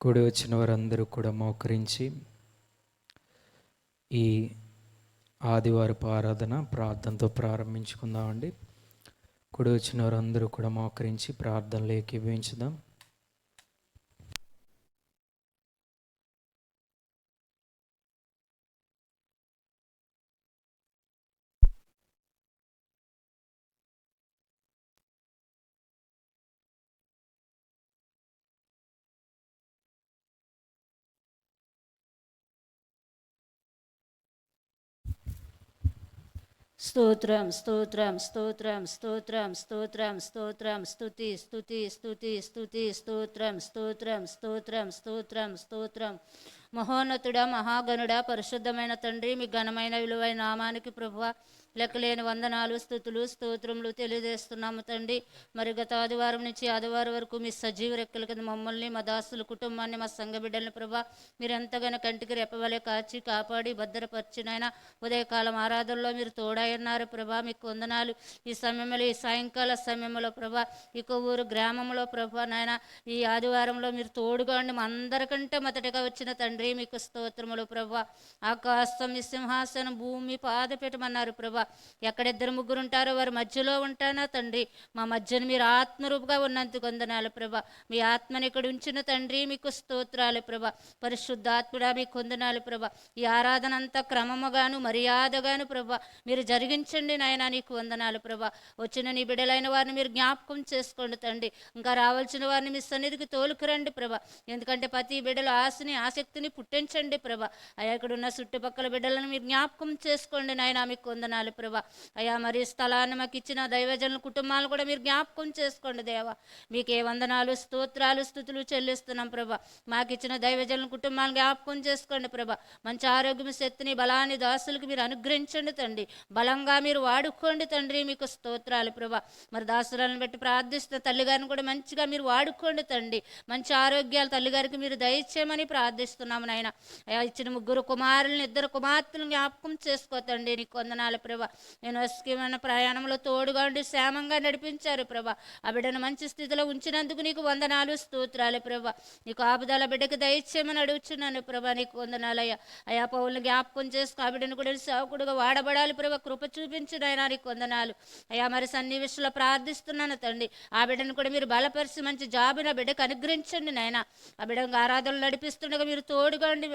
కూడి వచ్చిన వారందరూ కూడా మోకరించి ఈ ఆదివారపు ఆరాధన ప్రార్థనతో ప్రారంభించుకుందామండి. కూడి వచ్చిన వారందరూ కూడా మోకరించి ప్రార్థనలు ఏకీభవించుదాం. స్తోత్రం స్తోత్రం స్తోత్రం స్తోత్రం స్తోత్రం స్తోత్రం స్తుతి స్తుతి స్తుతి స్తుతి స్తోత్రం స్తోత్రం స్తోత్రం స్తోత్రం స్తోత్రం. మహోన్నతుడా, మహాగణుడా, పరిశుద్ధమైన తండ్రి, మీ ఘనమైన విలువైన నామానికి ప్రభువా లెక్కలేని వందనాలు, స్తుతులు, స్తోత్రములు తెలియజేస్తున్నాము తండ్రి. మరి గత ఆదివారం నుంచి ఆదివారం వరకు మీ సజీవ రెక్కల కింద మమ్మల్ని, మా దాసుల కుటుంబాన్ని, మా సంఘ బిడ్డలను ప్రభా మీరు ఎంతగానో కంటికి రెప్పవలే కాచి కాపాడి భద్రపరిచినైనా ఉదయకాలం ఆరాధనలో మీరు తోడైన్నారు ప్రభా. మీకు వందనాలు. ఈ సమయంలో, ఈ సాయంకాల సమయంలో ప్రభా ఈ కొవ్వూరు గ్రామంలో ప్రభా నాయన ఈ ఆదివారంలో మీరు తోడుగా ఉండి మా అందరికంటే మొదటగా వచ్చిన తండ్రి మీకు స్తోత్రములు ప్రభా. ఆకాశం మీ సింహాసనం, భూమి పాదపీఠమన్నారు ప్రభా. ఎక్కడిద్దరు ముగ్గురు ఉంటారో వారి మధ్యలో ఉంటానా తండ్రి. మా మధ్యన మీరు ఆత్మరూపుగా ఉన్నందుకు వందనాలు ప్రభా. మీ ఆత్మని ఇక్కడ ఉంచిన తండ్రి మీకు స్తోత్రాలు ప్రభా. పరిశుద్ధాత్ముడా మీకు వందనాలు ప్రభా. ఈ ఆరాధన అంతా క్రమముగాను మర్యాదగాను ప్రభా మీరు జరిగించండి నాయన, నీకు వందనాలు ప్రభా. వచ్చిన నీ బిడ్డలైన వారిని మీరు జ్ఞాపకం చేసుకోండి తండ్రి. ఇంకా రావాల్సిన వారిని మీ సన్నిధికి తోలుకురండి ప్రభా. ఎందుకంటే ప్రతి బిడ్డల ఆశని ఆసక్తిని పుట్టించండి ప్రభా. అయ్యా ఇక్కడ ఉన్న చుట్టుపక్కల బిడ్డలను మీరు జ్ఞాపకం చేసుకోండి నాయన, మీకు వందనాలు ప్రభా. అయ్యా మరి స్థలాన్ని మాకు ఇచ్చిన దైవజనుల కుటుంబాలను కూడా మీరు జ్ఞాపకం చేసుకోండి దేవా. మీకే వందనాలు, స్తోత్రాలు, స్తుతులు చెల్లిస్తున్నాం ప్రభా. మాకు ఇచ్చిన దైవజనుల కుటుంబాలను జ్ఞాపకం చేసుకోండి ప్రభా. మంచి ఆరోగ్యం, శక్తిని, బలాన్ని దాసులకు మీరు అనుగ్రహించండి తండ్రి. బలంగా మీరు వాడుకోండి తండ్రి, మీకు స్తోత్రాలు ప్రభా. మరి దాసులను బట్టి ప్రార్థిస్తున్న తల్లిగారిని కూడా మంచిగా మీరు వాడుకోండి తండ్రి. మంచి ఆరోగ్యాలు తల్లిగారికి మీరు దయచేయమని ప్రార్థిస్తున్నాము నాయన. అయ్యా ఇచ్చిన ముగ్గురు కుమారులను, ఇద్దరు కుమార్తెలను జ్ఞాపకం చేసుకోతండి, నీకు వందనాలు ప్రభా. నేను వస్కమైన ప్రయాణంలో తోడుగా ఉండి క్షేమంగా నడిపించారు ప్రభా. ఆ బిడ్డను మంచి స్థితిలో ఉంచినందుకు నీకు వందనాలు, స్తోత్రాలు ప్రభా. నీకు ఆపుదల బిడ్డకు దయచేయమని అడుగుచున్నాను ప్రభా, నీకు వందనాలయ్యా. అయా పౌలను జ్ఞాపకం చేసుకో, ఆ బిడ్డను కూడా సేవకుడుగా వాడబడాలి ప్రభా. కృప చూపించునైనా నీకు వందనాలు అయ్యా. మరి సన్నివేశంలో ప్రార్థిస్తున్నాను తండ్రి. ఆ బిడ్డను కూడా మీరు బలపరిచి మంచి జాబుని ఆ బిడ్డకు అనుగ్రహించండి నాయన. ఆ బిడ్డకు ఆరాధనలు నడిపిస్తుండగా మీరు తోడుగా ఉండి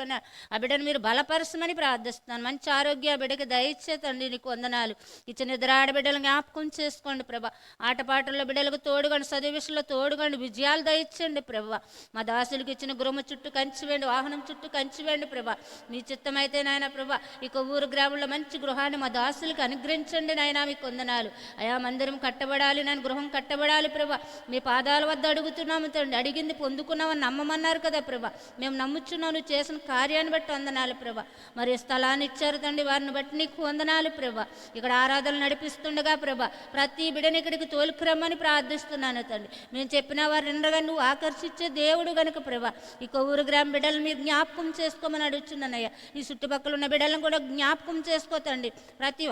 ఆ బిడ్డను మీరు బలపరచమని ప్రార్థిస్తున్నాను. మంచి ఆరోగ్య బిడ్డకు దయచేతండి, నీకు వందనాలు. ఇచ్చిన ఇద్దరు ఆడబిడ్డలు జ్ఞాపకం చేసుకోండి ప్రభా. ఆటపాటల్లో బిడ్డలకు తోడుగండి, చదువు విషయంలో తోడుగండి, విజయాలు దయచండి ప్రభా. మా దాసులకు ఇచ్చిన గృహము చుట్టూ కంచివేయండి, వాహనం చుట్టూ కంచివేయండి ప్రభా. మీ చిత్తమైతే నాయన ప్రభా ఇక ఊరు గ్రామంలో మంచి గృహాన్ని మా దాసులకు అనుగ్రహించండి నాయన, మీకు వందనాలు అయా. మందిరం కట్టబడాలి, నేను గృహం కట్టబడాలి ప్రభా. మీ పాదాల వద్ద అడుగుతున్నాము తండ్రి. అడిగింది పొందుకున్నామని నమ్మమన్నారు కదా ప్రభా. మేము నమ్ముచున్నావు, నువ్వు చేసిన కార్యాన్ని బట్టి వందనాలు ప్రభా. మరి స్థలాన్ని ఇచ్చారు తండ్రి, వారిని బట్టి నీకు వందనాలు ప్రభా. ఇక్కడ ఆరాధనలు నడిపిస్తుండగా ప్రభా ప్రతి బిడ్డని ఇక్కడికి తోలుకురమ్మని ప్రార్థిస్తున్నాను తండ్రి. మేము చెప్పిన వారు నిండగా నువ్వు ఆకర్షించే దేవుడు గనుక ప్రభా ఈ కొవ్వూరు గ్రామ బిడ్డలను మీరు జ్ఞాపకం చేసుకోమని అడుగుతున్నానయ్యా. ఈ చుట్టుపక్కల ఉన్న బిడ్డలను కూడా జ్ఞాపకం చేసుకోతండి. ప్రతి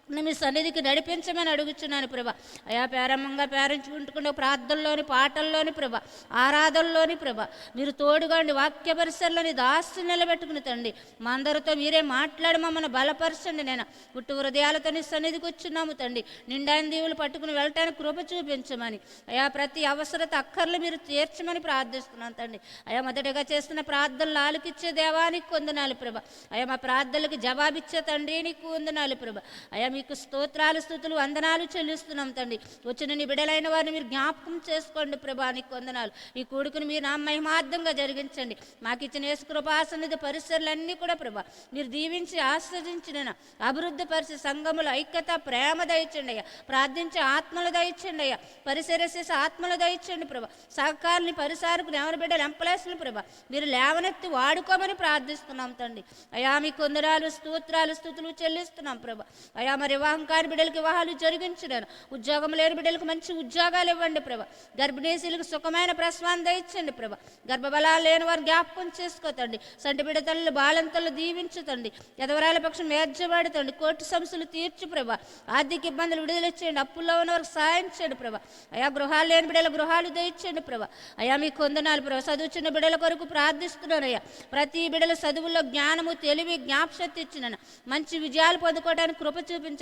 మీ సన్నిధికి నడిపించమని అడుగుచున్నాను ప్రభా. అయా పేరమ్మంగా పేరించుకుంటుకుంటే ప్రార్థనలోని, పాటల్లోని ప్రభా, ఆరాధనలోని ప్రభా మీరు తోడుగా ఉండి వాక్య పరిసరలోని దాసు నిలబెట్టుకుని తండ్రి. మా అందరితో మీరే మాట్లాడి మమ్మల్ని బలపరచండి. నేను పుట్టు హృదయాలతో నీ సన్నిధికి వచ్చున్నాము తండ్రి. నిండాయిన దీవులు పట్టుకుని వెళ్ళటానికి కృప చూపించమని అయా. ప్రతి అవసరత అక్కర్లు మీరు తీర్చమని ప్రార్థిస్తున్నాను తండ్రి. అయా మొదటగా చేస్తున్న ప్రార్థనలు ఆలకిచ్చే దేవానికి వందనాలు ప్రభా. అయా మా ప్రార్థనలకు జవాబిచ్చే తండ్రి నీకు వందనాలు ప్రభా. అయా మీకు స్తోత్రాలు, స్తుతులు, వందనాలు చెల్లిస్తున్నాం తండ్రి. వచ్చిన నీ బిడ్డలైన వారిని మీరు జ్ఞాపకం చేసుకోండి ప్రభా, నీకు వందనాలు. ఈ కూడుకుని మీరు నా మహిమార్థంగా జరిగించండి. మాకు ఇచ్చిన యేసు కృపాసన్నిధి పరిసరాలన్నీ కూడా ప్రభా మీరు దీవించి ఆస్వాదించిన అభివృద్ధి పరిచే సంఘములు ఐక్యత, ప్రేమ దయచండి అయ్యా. ప్రార్థించే ఆత్మలు దయచండి అయ్యా. పరిసరసేసి ఆత్మలు దయచండి ప్రభా. సహకారుని పరిసారకుని ఎవరి బిడ్డలు ఎంపలేసులు ప్రభా మీరు లేవనెత్తి వాడుకోమని ప్రార్థిస్తున్నాం తండ్రి. అయా మీకు వందనాలు, స్తోత్రాలు, స్తుతులు చెల్లిస్తున్నాం ప్రభా. అయా మరి వివాహం కాని బిడ్డలకి వివాహాలు జరిగించినాను. ఉద్యోగం లేని బిడ్డలకు మంచి ఉద్యోగాలు ఇవ్వండి ప్రభా. గర్భిణీశీలకు సుఖమైన ప్రసవాన్ని దయచండి ప్రభా. గర్భబలాలు లేని వారు జ్ఞాపకం చేసుకోతండి. సంటి బిడ్డ తల్లి బాలంతలు దీవించుతండి. ఎదవరాల పక్షం మేర్చబడుతండి. కోర్టు సమస్యలు తీర్చు ప్రభా. ఆర్థిక ఇబ్బందులు విడుదల చేయండి. అప్పుల్లో ఉన్న వారికి సాయం చేయండి ప్రభా. అయా గృహాలు లేని బిడ్డల గృహాలు దయచేయండి ప్రభా. అయా మీకు వందనాలు ప్రభా. చదువుచున్న బిడ్డల కొరకు ప్రార్థిస్తున్నానయ్యా. ప్రతి బిడ్డల చదువుల్లో జ్ఞానము, తెలివి, జ్ఞాపశక్తి ఇచ్చినాను. మంచి విజయాలు పొందుకోవడానికి కృప చూపించయ్యా.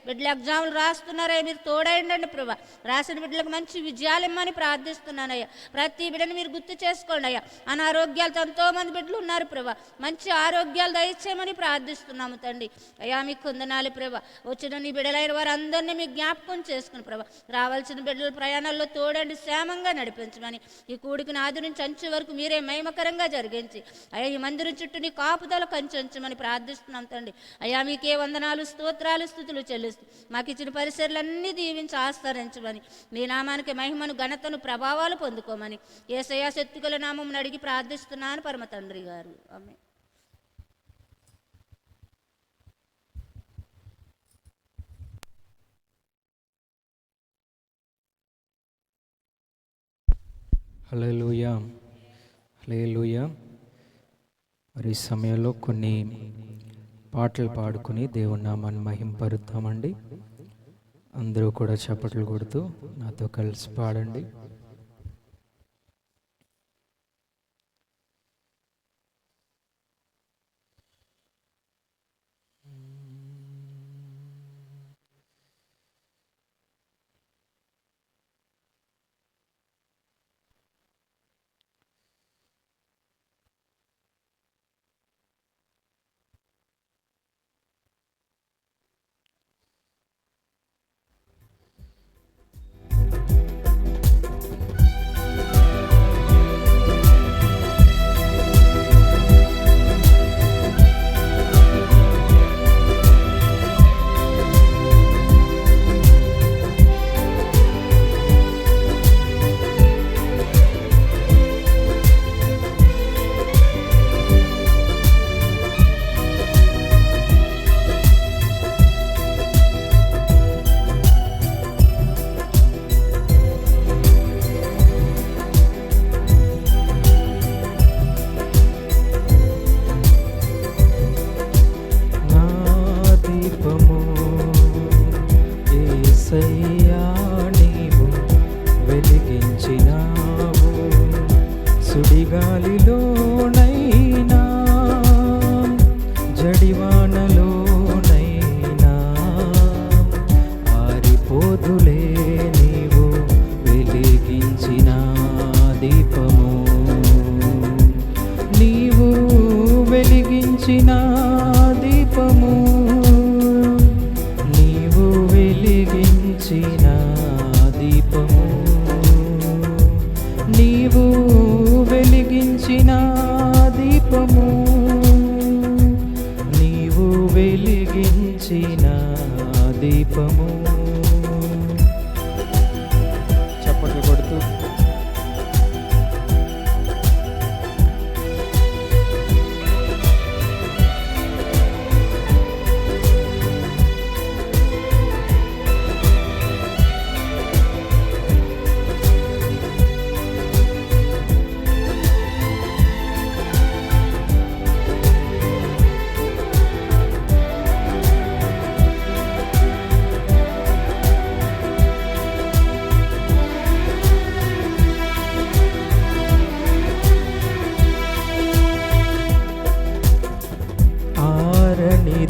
బిడ్డలు ఎగ్జాములు రాస్తున్నారయ్యా, మీరు తోడైండండి ప్రభా. రాసిన బిడ్డలకు మంచి విజయాలు ఇమ్మని ప్రార్థిస్తున్నానయ్యా. ప్రతి బిడ్డను మీరు గుర్తు చేసుకోండి అయ్యా. అనారోగ్యాలతో ఎంతోమంది బిడ్డలు ఉన్నారు ప్రభా. మంచి ఆరోగ్యాలు దయచేయమని ప్రార్థిస్తున్నాము తండ్రి. అయ్యా మీకు వందనాలు ప్రభా. వచ్చిన నీ బిడ్డలైన వారు అందరినీ మీకు జ్ఞాపకం చేసుకుని ప్రభా. రావాల్సిన బిడ్డల ప్రయాణాల్లో తోడండి, క్షేమంగా నడిపించమని ఈ కూడికి ఆది నుంచి అంచు వరకు మీరే మహిమకరంగా జరిగించి అయ్యా ఈ మందిరం చుట్టూ నీ కాపుదల కంచెంచమని ప్రార్థిస్తున్నాం తండ్రి. అయ్యా మీకే వందనాలు, స్తోత్రాలు, స్తుతులు చెల్లిస్తూ మాకు ఇచ్చిన పరిసరాలన్నీ దీవించి ఆస్తరించమని, మీ నామానికి మహిమను, ఘనతను, ప్రభావాలు పొందుకోమని యేసయ్య శక్తిగల నామమును అడిగి ప్రార్థిస్తున్నాను పరమ తండ్రి గారు. ఆమేన్. హల్లెలూయా, హల్లెలూయా. మరి ఈ సమయంలో కొన్ని పాటలు పాడుకుని దేవుని నామాన్ని మహింపరుద్దామండి. అందరూ కూడా చప్పట్లు కొడుతూ నాతో కలిసి పాడండి. సుడిగాలిలోనైనా జడివానలోనైనా ఆరిపోదులే నీవు వెలిగించిన దీపము. నీవు వెలిగించిన దీపము, నీవు వెలిగించిన దీపము, నీవు వెలిగించిన దీపము, నీవు వెలిగించిన దీపము. చప్పట్లు కొడుతూ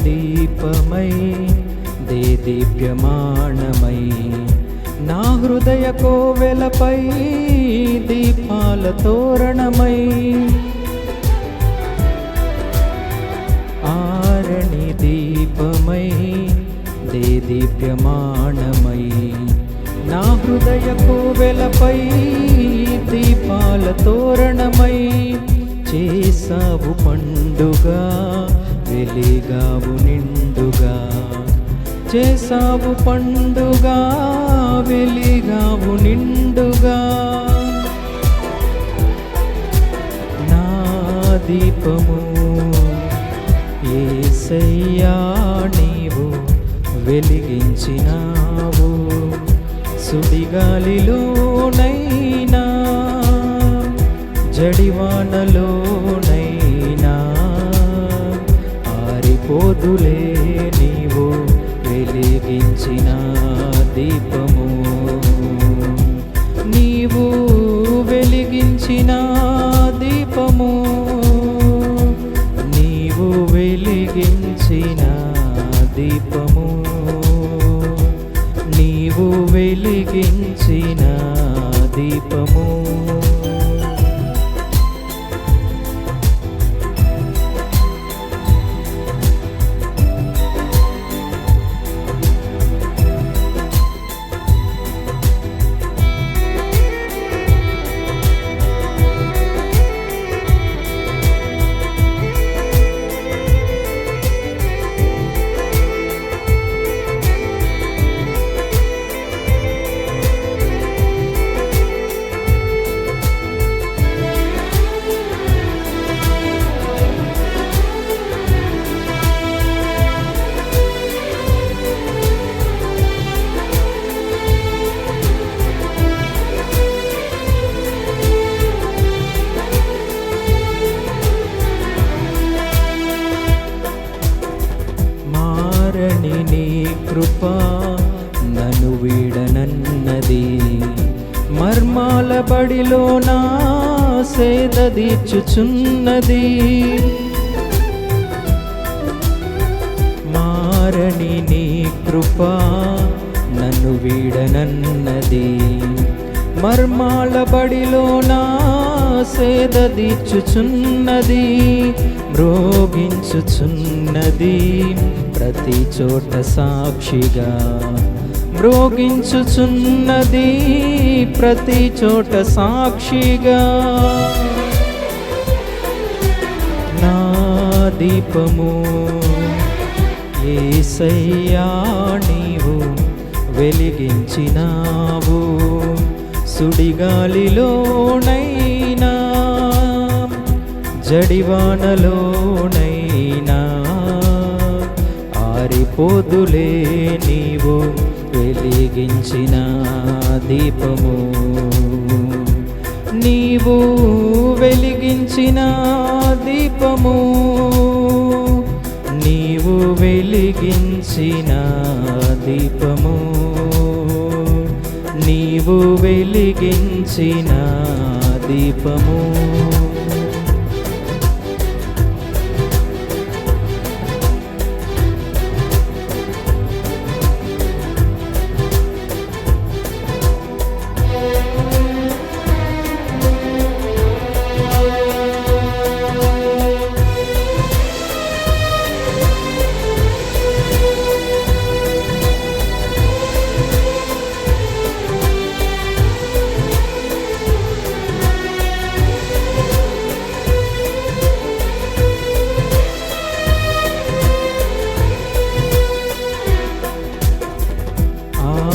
దీపమై దేదీప్యమానమై నా హృదయ కోవెలపై దీపాల తోరణమై, ఆరణి దీపమై దేదీప్యమానమై నా హృదయ కోవెలపై దీపాల తోరణమై, చేసావు పండుగ వెలిగావు నిండుగా, చేసావు పండుగ వెలిగావు నిండుగా. నా దీపము యేసయ్యా నీవు వెలిగించినావు. సుడిగాలిలోనైనా జడివానలోనైనా ఆరిపోదులే నీవు వెలిగించిన దీపము. నీవు వెలిగించిన దీపము, నీవు వెలిగించిన దీపము, నీవు వెలిగించిన దీపము. మారని నీ కృప నన్ను వీడనన్నది, మర్మాల బడిలో నా సేద తీర్చుచున్నది. మారని నీ కృప నన్ను వీడనన్నది, మర్మాల బడిలో నా సేద తీర్చుచున్నది. మ్రోగించుచున్నది ప్రతి చోట సాక్షిగా, మ్రోగించుచున్నది ప్రతి చోట సాక్షిగా. నా దీపము యేసయ్యా నీవు వెలిగించినావు. సుడిగాలిలోనైనా జడివానలోనైనా ఆరిపోదులే నీవు వెలిగించిన దీపము. నీవు వెలిగించిన దీపము, నీవు వెలిగించిన దీపము, నీవు వెలిగించిన దీపము.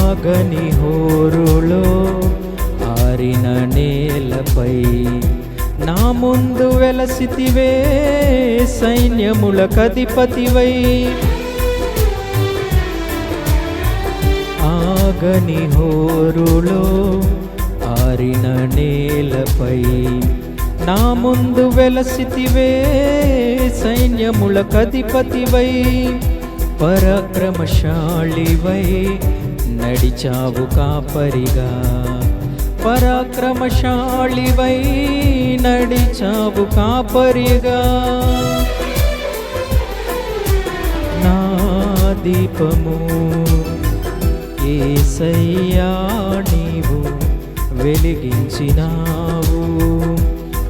ఆగని హోరులో ఆరిన నేలపై నా ముందు వెలసితివే సైన్యములకధిపతివై. ఆగని హోరులో ఆరిన నేలపై నా ముందు వెలసితివే సైన్యములకధిపతివై. పరాక్రమశాళివై నడిచావు కాపరిగా, పరాక్రమశాళివై నడిచావు కాపరిగా. నా దీపము యేసయ్యా నీవు వెలిగించినావు.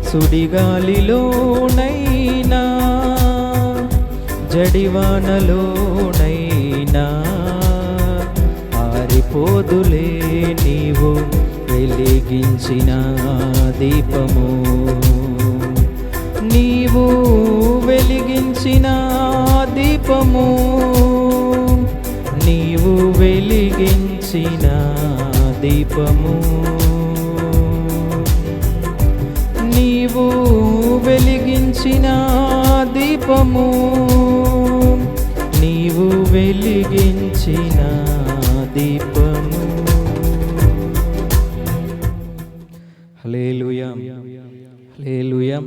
సుడిగాలిలోనైనా జడివానలోనైనా ఆరిపోదులే నీవు వెలిగించిన దీపము. నీవు వెలిగించిన దీపము, నీవు వెలిగించిన దీపము, నీవు వెలిగించిన దీపము, నీవు వెలిగించిన వెలిగించిన దీపము. హల్లెలూయా, హల్లెలూయా,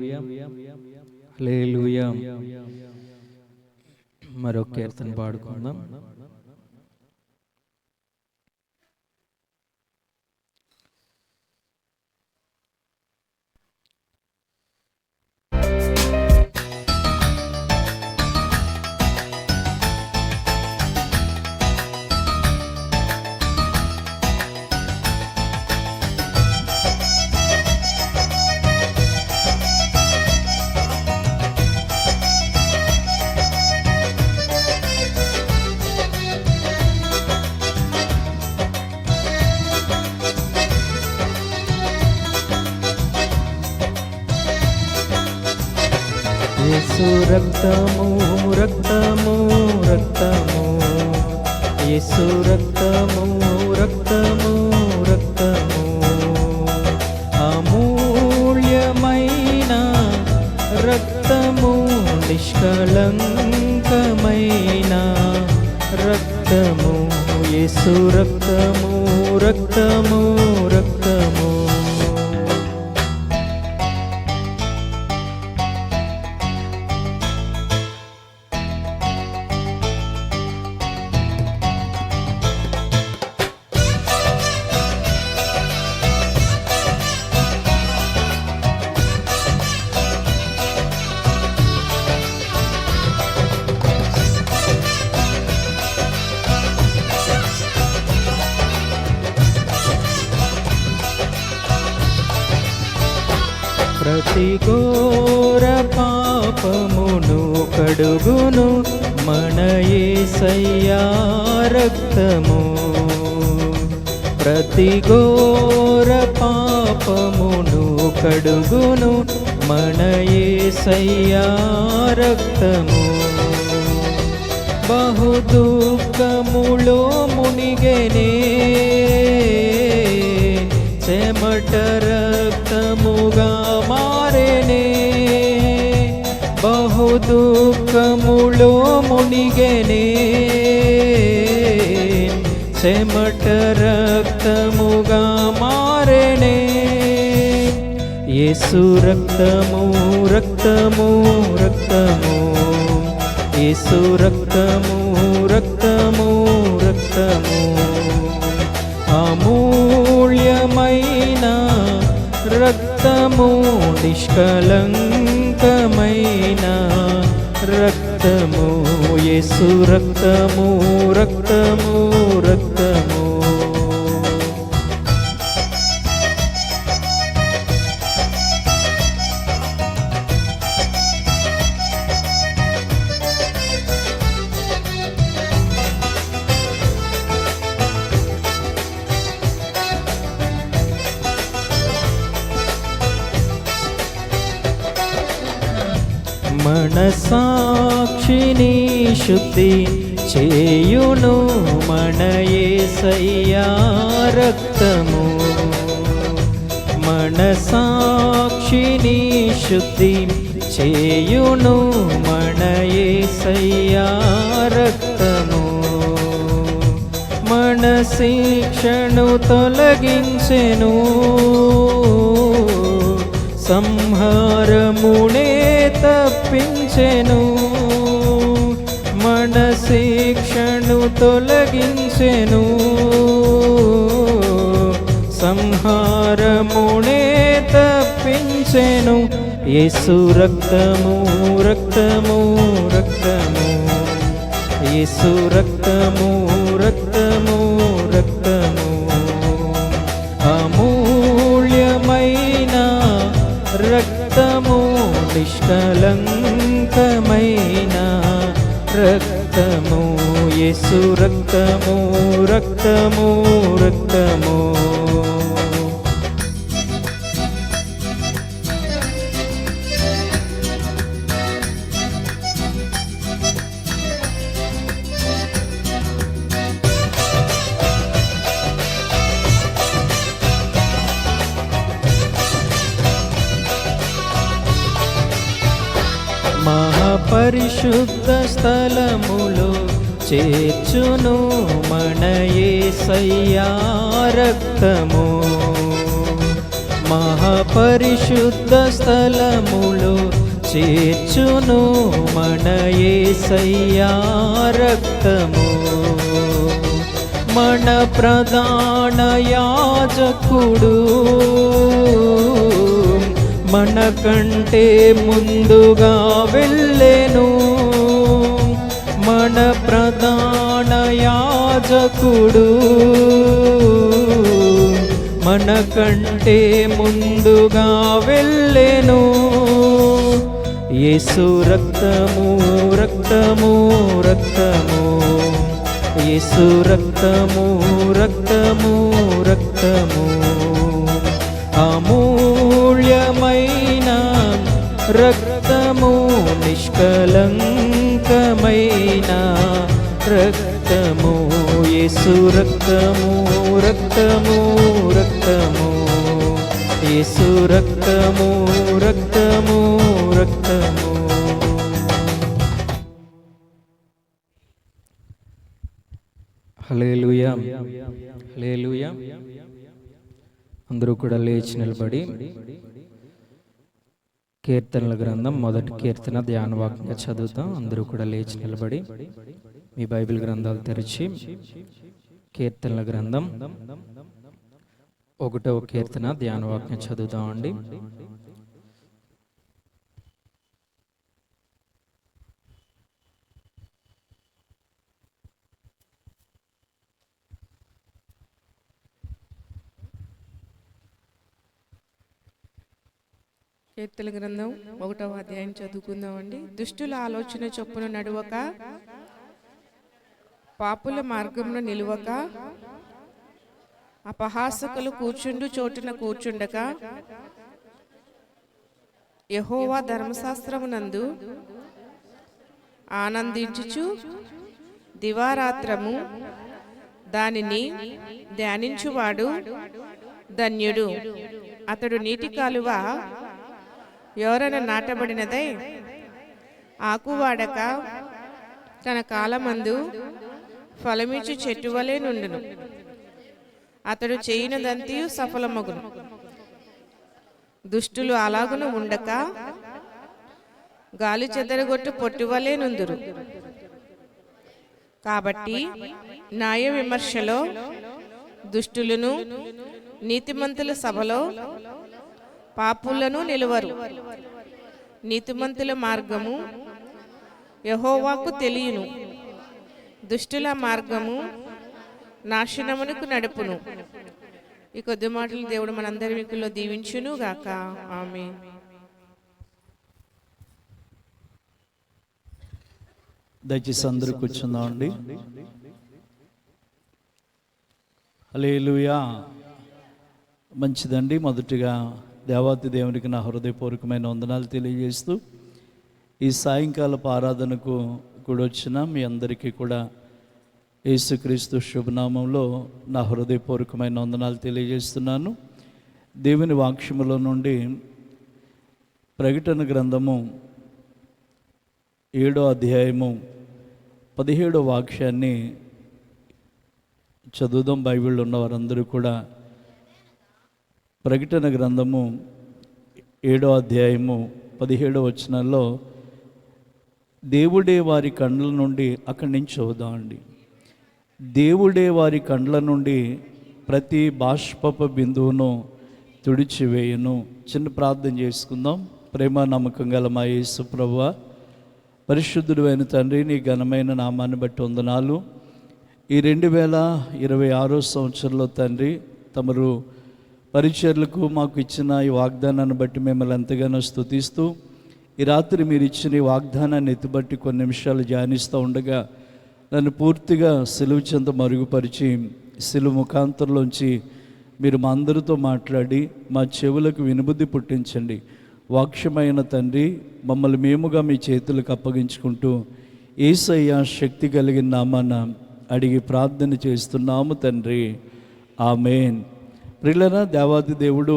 హల్లెలూయా. మరో కీర్తన పాడుకుందాం. యేసు రక్తము, రక్తము, రక్తము, యేసు రక్తము, రక్తము, రక్తము, అమూల్యమైన రక్తము, నిష్కళంకమైన రక్తము, యేసు రక్తము, రక్తము, రక్తము. ప్రతి ఘోర పాపమును కడుగును మన యేసయ్యా రక్తము. ప్రతి ఘోర పాపమును కడుగును మన యేసయ్యా రక్తము. బహు దుఃఖములో మునిగెనే, చెమట రక్తముగా మారెనే. బహు దుఃఖములో మునిగెనే, చెమట రక్తముగా మారెనే. యేసు రక్తము, రక్తము, రక్తము, యేసు రక్తము, రక్తము, రక్తము, అమూల్యమైన రక్తము, నిష్కళంకమైన రక్తము, యేసు రక్తము, రక్తము, రక్తము. మనసాక్షిని శుద్ధి చేయును మన యేసయ్యా రక్తము. మనసాక్షిని శుద్ధి చేయును మన యేసయ్యా రక్తము. మన శిక్షను తొలగించెను, సంహారమునే తప్పించెను. మన శిక్షను తొలగించెను, సంహారమునే తప్పించెను. యేసు రక్తము, రక్తము, రక్తము, యేసు రక్తము, రక్తము, రక్తము, అమూల్యమైన రక్తము, నిష్కళంకమైన రక్తము, యేసు రక్తము, రక్తము, రక్తము. మహాపరిశుద్ధ స్థలములో చేర్చును మన యేసయ్యా రక్తము. మహాపరిశుద్ధ స్థలములో చేర్చును మన యేసయ్యా రక్తము. మన ప్రధాన యాజకుడు మన కంటే ముందుగా వెళ్ళెను. మన ప్రధాన యాజకుడు మన కంటే ముందుగా వెళ్ళెను. యేసు రక్తము రక్తము రక్తము, యేసు రక్తము రక్తము రక్తము, అమూల్యమైన రక్తము, నిష్కలంకమైన రక్తము. యేసు రక్తము రక్తము రక్తము, యేసు రక్తము రక్తము రక్తము. హల్లెలూయా హల్లెలూయా. అందరూ కూడా లేచి నిలబడి కీర్తనల గ్రంథం మొదటి కీర్తన ధ్యానవాక్యంగా చదువుతాం. అందరూ కూడా లేచి నిలబడి మీ బైబిల్ గ్రంథాలు తెరిచి కీర్తనల గ్రంథం 1వ కీర్తన ధ్యానవాక్యం చదువుతామండి. కీర్తన గ్రంథం 1వ అధ్యాయం చదువుకుందామండి. దుష్టుల ఆలోచన చొప్పున నడువక, పాపుల మార్గంలో నిలువక, అపహాసకులు కూర్చుండు చోటున కూర్చుండక, యెహోవా ధర్మశాస్త్రమునందు ఆనందించుచు దివారాత్రము దానిని ధ్యానించువాడు ధన్యుడు. అతడు నీటి కాలువ ఎవరైనా నాటబడినదై ఆకువాడక తన కాలమందు ఫలమిచ్చు చెట్టు వలె నుండును. అతడు చేయినదంతియు సఫలమగును. దుష్టులు అలాగున ఉండక గాలి చెదరగొట్టు పొట్టివలే నుందురు. కాబట్టి న్యాయ విమర్శలో దుష్టులను, నీతిమంతుల సభలో పాపులను నిలువరు. నీతిమంతుల మార్గము యెహోవాకు తెలియను, దుష్టుల మార్గము నాశనమునకు నడుపును. ఈ కొద్ది మాటలు దేవుడు మనందరి వికుల్లో దీవించును గాక. ఆమేన్. దయచేసి అందరూ కూర్చుందామండి. హల్లెలూయా. మంచిదండి. మొదటిగా దేవాతి దేవునికి నా హృదయపూర్వకమైన వందనాలు తెలియజేస్తూ ఈ సాయంకాలపు ఆరాధనకు కూడా వచ్చిన మీ అందరికీ కూడా యేసుక్రీస్తు శుభనామంలో నా హృదయపూర్వకమైన వందనాలు తెలియజేస్తున్నాను. దేవుని వాక్యములో నుండి ప్రకటన గ్రంథము 7వ అధ్యాయము 17వ వాక్యాన్ని చదువుదాం. బైబిల్లో ఉన్న వారందరూ కూడా ప్రకటన గ్రంథము 7వ అధ్యాయము 17వ వచనంలో దేవుడే వారి కండ్ల నుండి, అక్కడి నుంచి చదువుదామండి. దేవుడే వారి కండ్ల నుండి ప్రతి బాష్పపు బిందువును తుడిచివేయును. చిన్న ప్రార్థన చేసుకుందాం. ప్రేమ నమ్మకం గల మా యేసు ప్రభువా, పరిశుద్ధుడు అయిన తండ్రి, నీ ఘనమైన నామాన్ని బట్టి వందనాలు. ఈ 2026 సంవత్సరంలో తండ్రి తమరు పరిచర్లకు మాకు ఇచ్చిన ఈ వాగ్దానాన్ని బట్టి మిమ్మల్ని ఎంతగానో స్తుతిస్తూ, ఈ రాత్రి మీరు ఇచ్చిన ఈ వాగ్దానాన్ని ఎత్తుబట్టి కొన్ని నిమిషాలు ధ్యానిస్తూ ఉండగా నన్ను పూర్తిగా సిలువ చెంత మరుగుపరిచి సిలువ ముఖాంతరంలోంచి మీరు మా అందరితో మాట్లాడి మా చెవులకు వినుబుద్ధి పుట్టించండి. వాక్యమైన తండ్రి, మమ్మల్ని మేముగా మీ చేతులకు అప్పగించుకుంటూ యేసయ్య శక్తి కలిగిన నామాన అడిగి ప్రార్థన చేస్తున్నాము తండ్రి. ఆమేన్. ప్రియులారా, దేవాది దేవుడు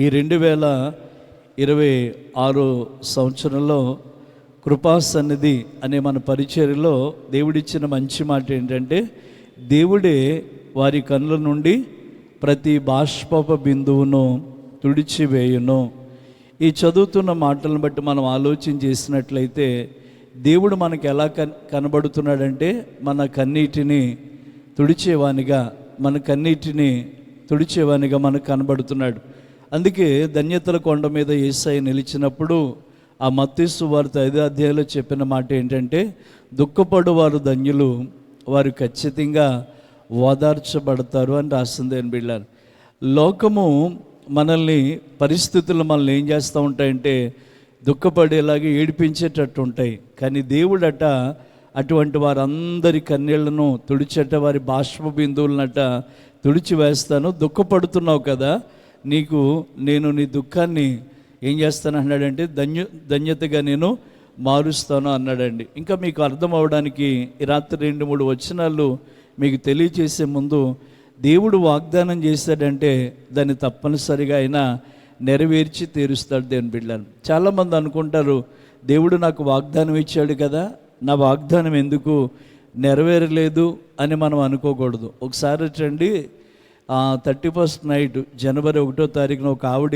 ఈ 2026 సంవత్సరంలో కృపా సన్నిధి అనే మన పరిచర్యలో దేవుడిచ్చిన మంచి మాట ఏంటంటే, దేవుడే వారి కన్నుల నుండి ప్రతి బాష్పపు బిందువును తుడిచివేయును. ఈ చదువుతున్న మాటలను బట్టి మనం ఆలోచన చేసినట్లయితే దేవుడు మనకు ఎలా కనబడుతున్నాడంటే, మన కన్నీటిని తుడిచేవానిగా మనకు కనబడుతున్నాడు. అందుకే ధన్యతల కొండ మీద యేసయ్య నిలిచినప్పుడు ఆ మత్తయి సువార్త 5వ అధ్యాయంలో చెప్పిన మాట ఏంటంటే, దుఃఖపడు వారు ధన్యులు, వారు ఖచ్చితంగా ఓదార్చబడతారు అని రాసింది అని బిళ్ళారు. లోకము పరిస్థితులు మనల్ని ఏం చేస్తూ ఉంటాయంటే దుఃఖపడేలాగా ఏడిపించేటట్టు ఉంటాయి. కానీ దేవుడట అటువంటి వారందరి కన్నీళ్లను తుడిచట, వారి బాష్ప బిందువులనట తుడిచి వేస్తాను. దుఃఖపడుతున్నావు కదా, నేను నీ దుఃఖాన్ని ఏం చేస్తాను అన్నాడంటే ధన్యతగా నేను మారుస్తాను అన్నాడండి. ఇంకా మీకు అర్థం అవడానికి ఈ రాత్రి 2-3 వచనాలు మీకు తెలియచేసే ముందు, దేవుడు వాగ్దానం చేశాడంటే దాన్ని తప్పనిసరిగా ఆయన నెరవేర్చి తీరుస్తాడు దేవుని బిడ్డలను. చాలామంది అనుకుంటారు, దేవుడు నాకు వాగ్దానం ఇచ్చాడు కదా, నా వాగ్దానం ఎందుకు నెరవేరలేదు అని మనం అనుకోకూడదు. ఒకసారి రండి, 31st నైట్ జనవరి 1వ తారీఖున ఒక ఆవిడ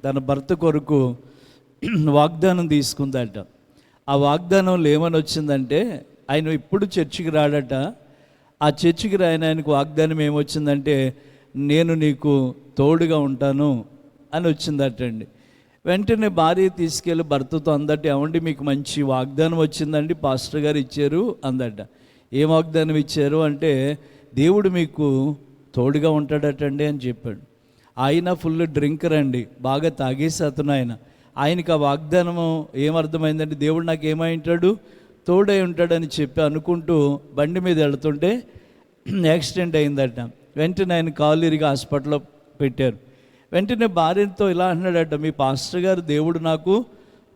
తన భర్త కొరకు వాగ్దానం తీసుకుందట. ఆ వాగ్దానంలో ఏమని వచ్చిందంటే, ఆయన ఇప్పుడు చర్చికి రాడట. ఆ చర్చికి ఆయనకు వాగ్దానం ఏమొచ్చిందంటే, నేను నీకు తోడుగా ఉంటాను అని వచ్చిందటండి. వెంటనే భార్య తీసుకెళ్ళి భర్తతో అందట, ఏమండి మీకు మంచి వాగ్దానం వచ్చిందండి, పాస్టర్ గారు ఇచ్చారు అందట. ఏం వాగ్దానం ఇచ్చారు అంటే, దేవుడు మీకు తోడుగా ఉంటాడటండి అని చెప్పాడు. ఆయన ఫుల్ డ్రింకర్ అండి, బాగా తాగేసి అతను ఆయనకి ఆ వాగ్దానము ఏమర్థమైందంటే, దేవుడు నాకు ఏమై ఉంటాడు, తోడై ఉంటాడని చెప్పి అనుకుంటూ బండి మీద వెళ్తుంటే యాక్సిడెంట్ అయిందట. వెంటనే ఆయన కాలు ఇరిగి హాస్పిటల్లో పెట్టారు. వెంటనే భార్యతో ఇలా అన్నాడట, మీ పాస్టర్ గారు దేవుడు నాకు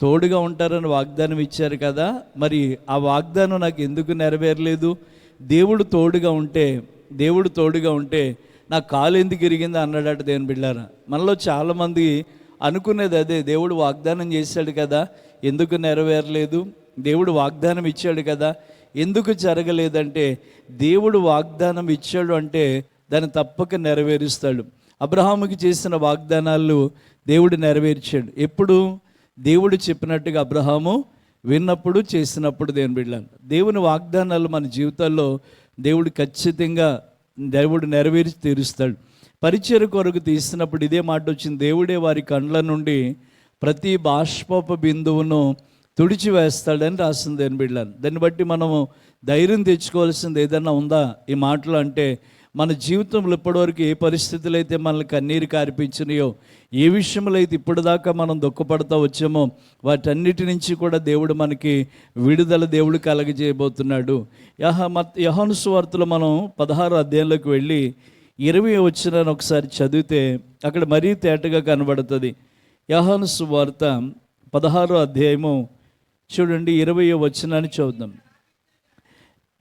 తోడుగా ఉంటారని వాగ్దానం ఇచ్చారు కదా, మరి ఆ వాగ్దానం నాకు ఎందుకు నెరవేరలేదు? దేవుడు తోడుగా ఉంటే నా కాలు ఎందుకు ఇరిగింది అన్నాడట. దేవుని బిడ్డారా, మనలో చాలామంది అనుకునేది అదే, దేవుడు వాగ్దానం చేశాడు కదా, ఎందుకు నెరవేరలేదు? దేవుడు వాగ్దానం ఇచ్చాడు కదా, ఎందుకు జరగలేదంటే, దేవుడు వాగ్దానం ఇచ్చాడు అంటే దాన్ని తప్పక నెరవేరుస్తాడు. అబ్రహాముకి చేసిన వాగ్దానాలు దేవుడు నెరవేర్చాడు. ఎప్పుడు? దేవుడు చెప్పినట్టుగా అబ్రహాము విన్నప్పుడు, చేసినప్పుడు. దేవుని బిడ్డలు, దేవుని వాగ్దానాలు మన జీవితాల్లో ఖచ్చితంగా దేవుడు నెరవేర్చి తీరుస్తాడు. పరిచర్య కొరకు తీసినప్పుడు ఇదే మాట వచ్చింది, దేవుడే వారి కండ్ల నుండి ప్రతి బాష్పపు బిందువును తుడిచి వేస్తాడని రాసింది అని బిడ్డలు. దాన్ని బట్టి మనము ధైర్యం తెచ్చుకోవాల్సింది ఏదన్నా ఉందా ఈ మాటలు అంటే, మన జీవితంలో ఇప్పటివరకు ఏ పరిస్థితులు అయితే మనల్ని కన్నీరు కార్పించినాయో, ఏ విషయంలో అయితే ఇప్పటిదాకా మనం దుఃఖపడతా వచ్చామో, వాటన్నిటి నుంచి కూడా దేవుడు మనకి విడుదల దేవుడు కలగజేయబోతున్నాడు. యోహాను సువార్తలో మనం 16వ అధ్యాయంలోకి వెళ్ళి 20వ వచనాన్ని ఒకసారి చదివితే అక్కడ మరీ తేటగా కనబడుతుంది. యోహాను సువార్త 16వ అధ్యాయము చూడండి, 20వ వచనాన్ని చూద్దాం.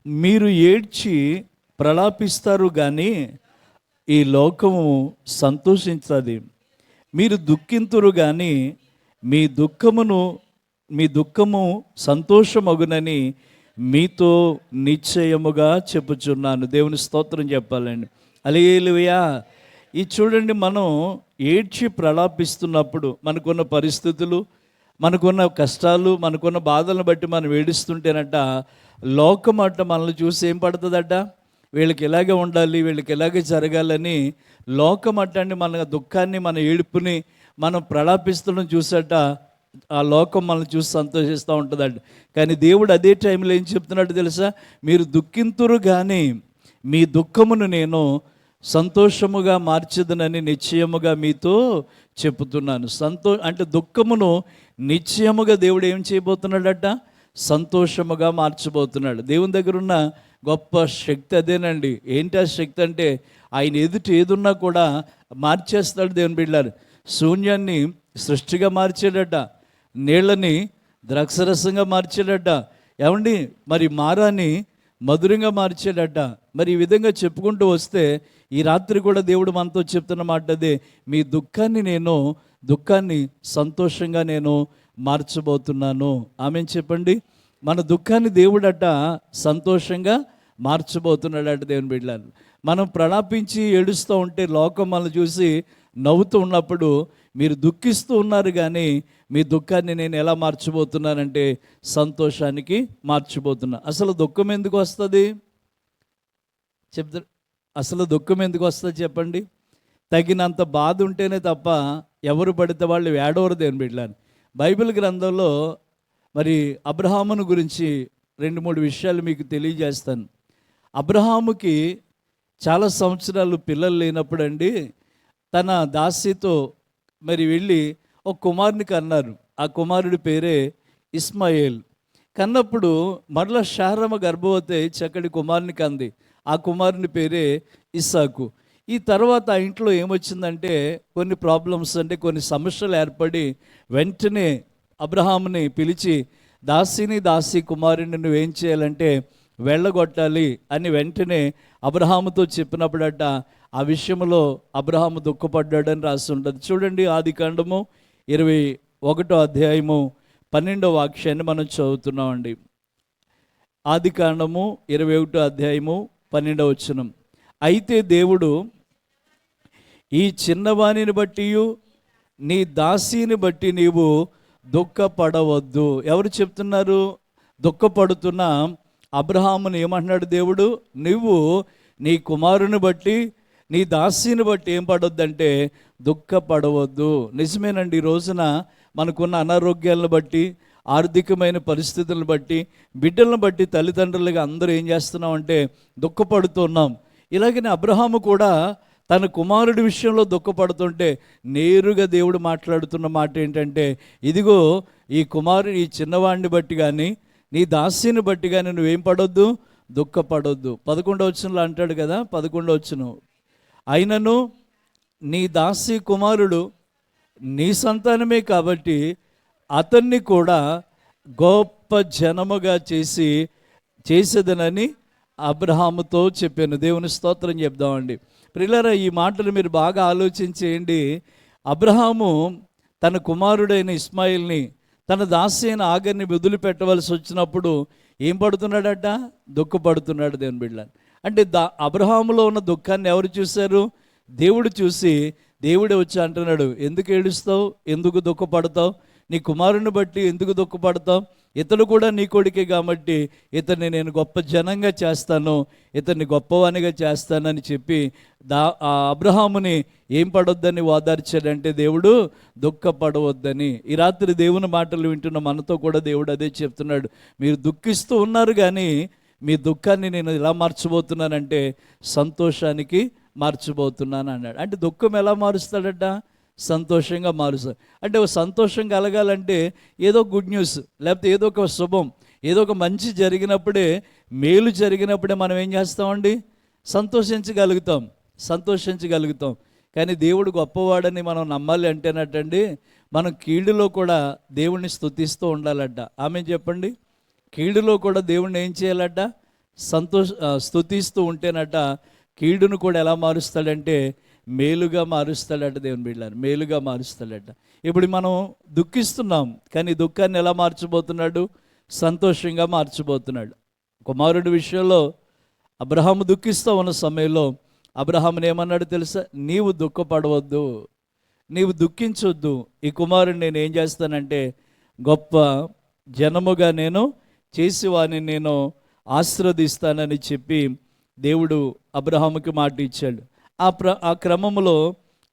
మీరు ఏడ్చి ప్రలాపిస్తారు కానీ ఈ లోకము సంతోషించదు, మీరు దుఃఖింతురు కానీ మీ దుఃఖము సంతోషమగునని మీతో నిశ్చయముగా చెప్పుచున్నాను. దేవుని స్తోత్రం చెప్పాలండి. హల్లెలూయా. ఈ చూడండి, మనం ఏడ్చి ప్రలాపిస్తున్నప్పుడు మనకున్న పరిస్థితులు, మనకున్న కష్టాలు, మనకున్న బాధలను బట్టి మనం ఏడుస్తుంటేనట, లోకం అట్ట మనల్ని చూసి ఏం పడుతుందట, వీళ్ళకి ఇలాగే ఉండాలి, వీళ్ళకి ఇలాగే జరగాలని లోకం అట్టండి మన దుఃఖాన్ని, మన ఏడుపుని మనం ప్రలాపిస్తడం చూసట ఆ లోకం మనల్ని చూసి సంతోషిస్తూ ఉంటుందండి. కానీ దేవుడు అదే టైంలో ఏం చెప్తున్నాడు తెలుసా? మీరు దుఃఖింతురు కానీ మీ దుఃఖమును నేను సంతోషముగా మార్చదనని నిశ్చయముగా మీతో చెప్తున్నాను. అంటే దుఃఖమును నిశ్చయముగా దేవుడు ఏం చేయబోతున్నాడట? సంతోషముగా మార్చబోతున్నాడు. దేవుని దగ్గర ఉన్న గొప్ప శక్తి అదేనండి. ఏంటి ఆ శక్తి అంటే, ఆయన ఎదుటి ఏదున్నా కూడా మార్చేస్తాడు. దేవుని బిడ్డలారు, శూన్యాన్ని సృష్టిగా మార్చాడట, నీళ్ళని ద్రాక్షరసంగా మార్చాడట, ఏమండి మరి మారాన్ని మధురంగా మార్చాడట. మరి ఈ విధంగా చెప్పుకుంటూ వస్తే ఈ రాత్రి కూడా దేవుడు మనతో చెప్తున్న మాట అదే, మీ దుఃఖాన్ని నేను దుఃఖాన్ని సంతోషంగా నేను మార్చబోతున్నాను. ఆమేన్ చెప్పండి. మన దుఃఖాన్ని దేవుడట సంతోషంగా మార్చబోతున్నాడట. దేవుని బిడ్డలారా, మనం ప్రలాపించి ఏడుస్తూ ఉంటే లోకం మనల్ని చూసి నవ్వుతూ ఉన్నప్పుడు మీరు దుఃఖిస్తూ ఉన్నారు, కానీ మీ దుఃఖాన్ని నేను ఎలా మార్చబోతున్నానంటే సంతోషానికి మార్చబోతున్నా. అసలు దుఃఖం ఎందుకు వస్తుంది చెప్తారు? అసలు దుఃఖం ఎందుకు వస్తుంది చెప్పండి? తగినంత బాధ ఉంటేనే తప్ప ఎవరు పడితే వాళ్ళు ఏడవరు. దేవుని బిడ్డలారా, బైబిల్ గ్రంథంలో మరి అబ్రహామును గురించి 2-3 విషయాలు మీకు తెలియజేస్తాను. అబ్రహాముకి చాలా సంవత్సరాలు పిల్లలు లేనప్పుడు అండి, తన దాసితో మరి వెళ్ళి ఒక కుమారుని కన్నారు. ఆ కుమారుడి పేరే ఇస్మాయేల్. కన్నప్పుడు మరలా శారమ గర్భవతి చక్కటి కుమారుని కంది. ఆ కుమారుని పేరే ఇస్సాకు. ఈ తర్వాత ఆ ఇంట్లో ఏమొచ్చిందంటే కొన్ని ప్రాబ్లమ్స్, అంటే కొన్ని సమస్యలు ఏర్పడి వెంటనే అబ్రహాముని పిలిచి దాసి కుమారుని నువ్వేం చేయాలంటే వెళ్ళగొట్టాలి అని వెంటనే అబ్రహాముతో చెప్పినప్పుడట ఆ విషయంలో అబ్రహాము దుఃఖపడ్డాడని రాసి ఉంటుంది. చూడండి, ఆదికాండము 21వ అధ్యాయము 12వ వాక్యాన్ని మనం చదువుతున్నామండి. ఆదికాండము 21వ అధ్యాయము 12వ వచనం. అయితే దేవుడు ఈ చిన్నవాణిని బట్టి నీ దాసిని బట్టి నీవు దుఃఖపడవద్దు. ఎవరు చెప్తున్నారు? దుఃఖపడుతున్న అబ్రహాముని ఏమంటున్నాడు దేవుడు? నువ్వు నీ కుమారుని బట్టి నీ దాసిని బట్టి ఏం పడొద్దంటే దుఃఖపడవద్దు. నిజమేనండి, ఈ రోజున మనకున్న అనారోగ్యాలను బట్టి, ఆర్థికమైన పరిస్థితులను బట్టి, బిడ్డలను బట్టి తల్లిదండ్రులుగా అందరూ ఏం చేస్తున్నామంటే దుఃఖపడుతున్నాం. ఇలాగనే అబ్రహాము కూడా తన కుమారుడి విషయంలో దుఃఖపడుతుంటే నేరుగా దేవుడు మాట్లాడుతున్న మాట ఏంటంటే, ఇదిగో ఈ కుమారుడు, ఈ చిన్నవాడిని బట్టి కానీ నీ దాసిని బట్టి కానీ నువ్వేం పడొద్దు, దుఃఖపడొద్దు. 11వ వచనంలో అంటాడు కదా, 11వ వచనం, అయినను నీ దాసి కుమారుడు నీ సంతానమే కాబట్టి అతన్ని కూడా గొప్ప జనముగా చేసేదనని అబ్రహాముతో చెప్పాను. దేవుని స్తోత్రం చెప్దామండి. ప్రియులారా, ఈ మాటలు మీరు బాగా ఆలోచించేయండి. అబ్రహాము తన కుమారుడైన ఇస్మాయిల్ని, తన దాసి అయిన ఆగర్ని వదిలిపెట్టవలసి వచ్చినప్పుడు ఏం పడుతున్నాడట? దుఃఖపడుతున్నాడు. దేవుని బిడ్డలారా, అంటే అబ్రహాములో ఉన్న దుఃఖాన్ని ఎవరు చూశారు? దేవుడు చూసి దేవుడే వచ్చి అంటున్నాడు, ఎందుకు ఏడుస్తావు, ఎందుకు దుఃఖపడతావు, నీ కుమారుని బట్టి ఎందుకు దుఃఖపడతావు, ఇతడు కూడా నీ కొడుకే కాబట్టి ఇతన్ని నేను గొప్ప జనంగా చేస్తాను, ఇతన్ని గొప్పవానిగా చేస్తానని చెప్పి అబ్రహాముని ఏం పడొద్దని ఓదార్చాడంటే దేవుడు దుఃఖపడవద్దని. ఈ రాత్రి దేవుని మాటలు వింటున్న మనతో కూడా దేవుడు అదే చెప్తున్నాడు. మీరు దుఃఖిస్తూ ఉన్నారు, కానీ మీ దుఃఖాన్ని నేను ఎలా మార్చబోతున్నానంటే సంతోషానికి మార్చబోతున్నాను అన్నాడు. అంటే దుఃఖం ఎలా మారుస్తాడట? సంతోషంగా మారుస్తాడు. అంటే సంతోషం కలగాలంటే ఏదో గుడ్ న్యూస్, లేకపోతే ఏదో ఒక శుభం, ఏదో ఒక మంచి జరిగినప్పుడే, మేలు జరిగినప్పుడే మనం ఏం చేస్తామండి? సంతోషించగలుగుతాం. కానీ దేవుడు గొప్పవాడని మనం నమ్మాలి అంటేనటండి, మనం కీడులో కూడా దేవుణ్ణి స్తుతిస్తూ ఉండాలట. ఆమె చెప్పండి, కీడులో కూడా దేవుణ్ణి ఏం చేయాలట? స్తుతిస్తూ ఉంటేనట కీడును కూడా ఎలా మారుస్తాడంటే మేలుగా మారుస్తాడట. దేవుని బిడ్డలారా, మేలుగా మారుస్తాడట. ఇప్పుడు మనం దుఃఖిస్తున్నాం, కానీ దుఃఖాన్ని ఎలా మార్చబోతున్నాడు? సంతోషంగా మార్చబోతున్నాడు. కుమారుడి విషయంలో అబ్రహాము దుఃఖిస్తూ ఉన్న సమయంలో అబ్రహాముని ఏమన్నాడు తెలుసా? నీవు దుఃఖపడవద్దు, నీవు దుఃఖించొద్దు, ఈ కుమారుడిని నేను ఏం చేస్తానంటే గొప్ప జనముగా నేను చేసి వారిని నేను ఆశీర్వదిస్తానని చెప్పి దేవుడు అబ్రహాముకి మాట ఇచ్చాడు. ఆ క్రమంలో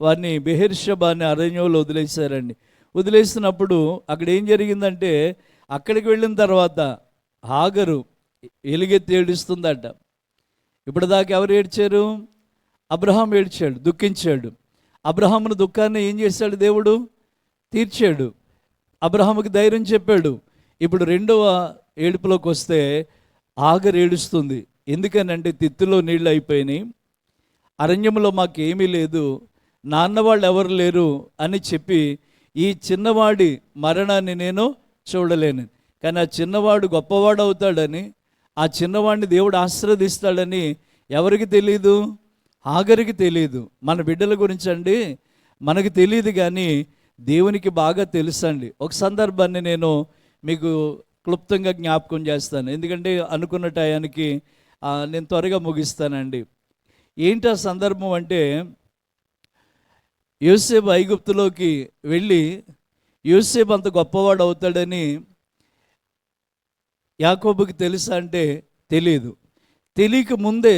వారిని బెహెర్షెబా అనే అరణ్యంలో వదిలేశారండి. వదిలేసినప్పుడు అక్కడ ఏం జరిగిందంటే, అక్కడికి వెళ్ళిన తర్వాత హాగరు ఎలుగెత్తి ఏడుస్తుందట. ఇప్పుడు దాకా ఎవరు ఏడ్చారు? అబ్రహాం ఏడ్చాడు, దుఃఖించాడు. అబ్రహామును దుఃఖాన్ని ఏం చేశాడు? దేవుడు తీర్చాడు. అబ్రహాముకి ధైర్యం చెప్పాడు. ఇప్పుడు రెండవ ఏడుపులోకి వస్తే హాగరు ఏడుస్తుంది. ఎందుకనంటే తిత్తులో నీళ్ళు అయిపోయినాయి, అరణ్యంలో మాకేమీ లేదు, నాన్న వాళ్ళు ఎవరు లేరు అని చెప్పి ఈ చిన్నవాడి మరణాన్ని నేను చూడలేను. కానీ ఆ చిన్నవాడు గొప్పవాడు అవుతాడని, ఆ చిన్నవాడిని దేవుడు ఆశీర్వదిస్తాడని ఎవరికి తెలీదు? హాగరికి తెలియదు. మన బిడ్డల గురించి అండి మనకు తెలియదు, కానీ దేవునికి బాగా తెలుసండి. ఒక సందర్భాన్ని నేను మీకు క్లుప్తంగా జ్ఞాపకం చేస్తాను, ఎందుకంటే అనుకున్న టయానికి నేను త్వరగా ముగిస్తానండి. ఏంటి ఆ సందర్భం అంటే, యోసేపు ఐగుప్తులోకి వెళ్ళి యోసేపు అంత గొప్పవాడు అవుతాడని యాకోబుకి తెలుసా అంటే తెలియదు. తెలియక ముందే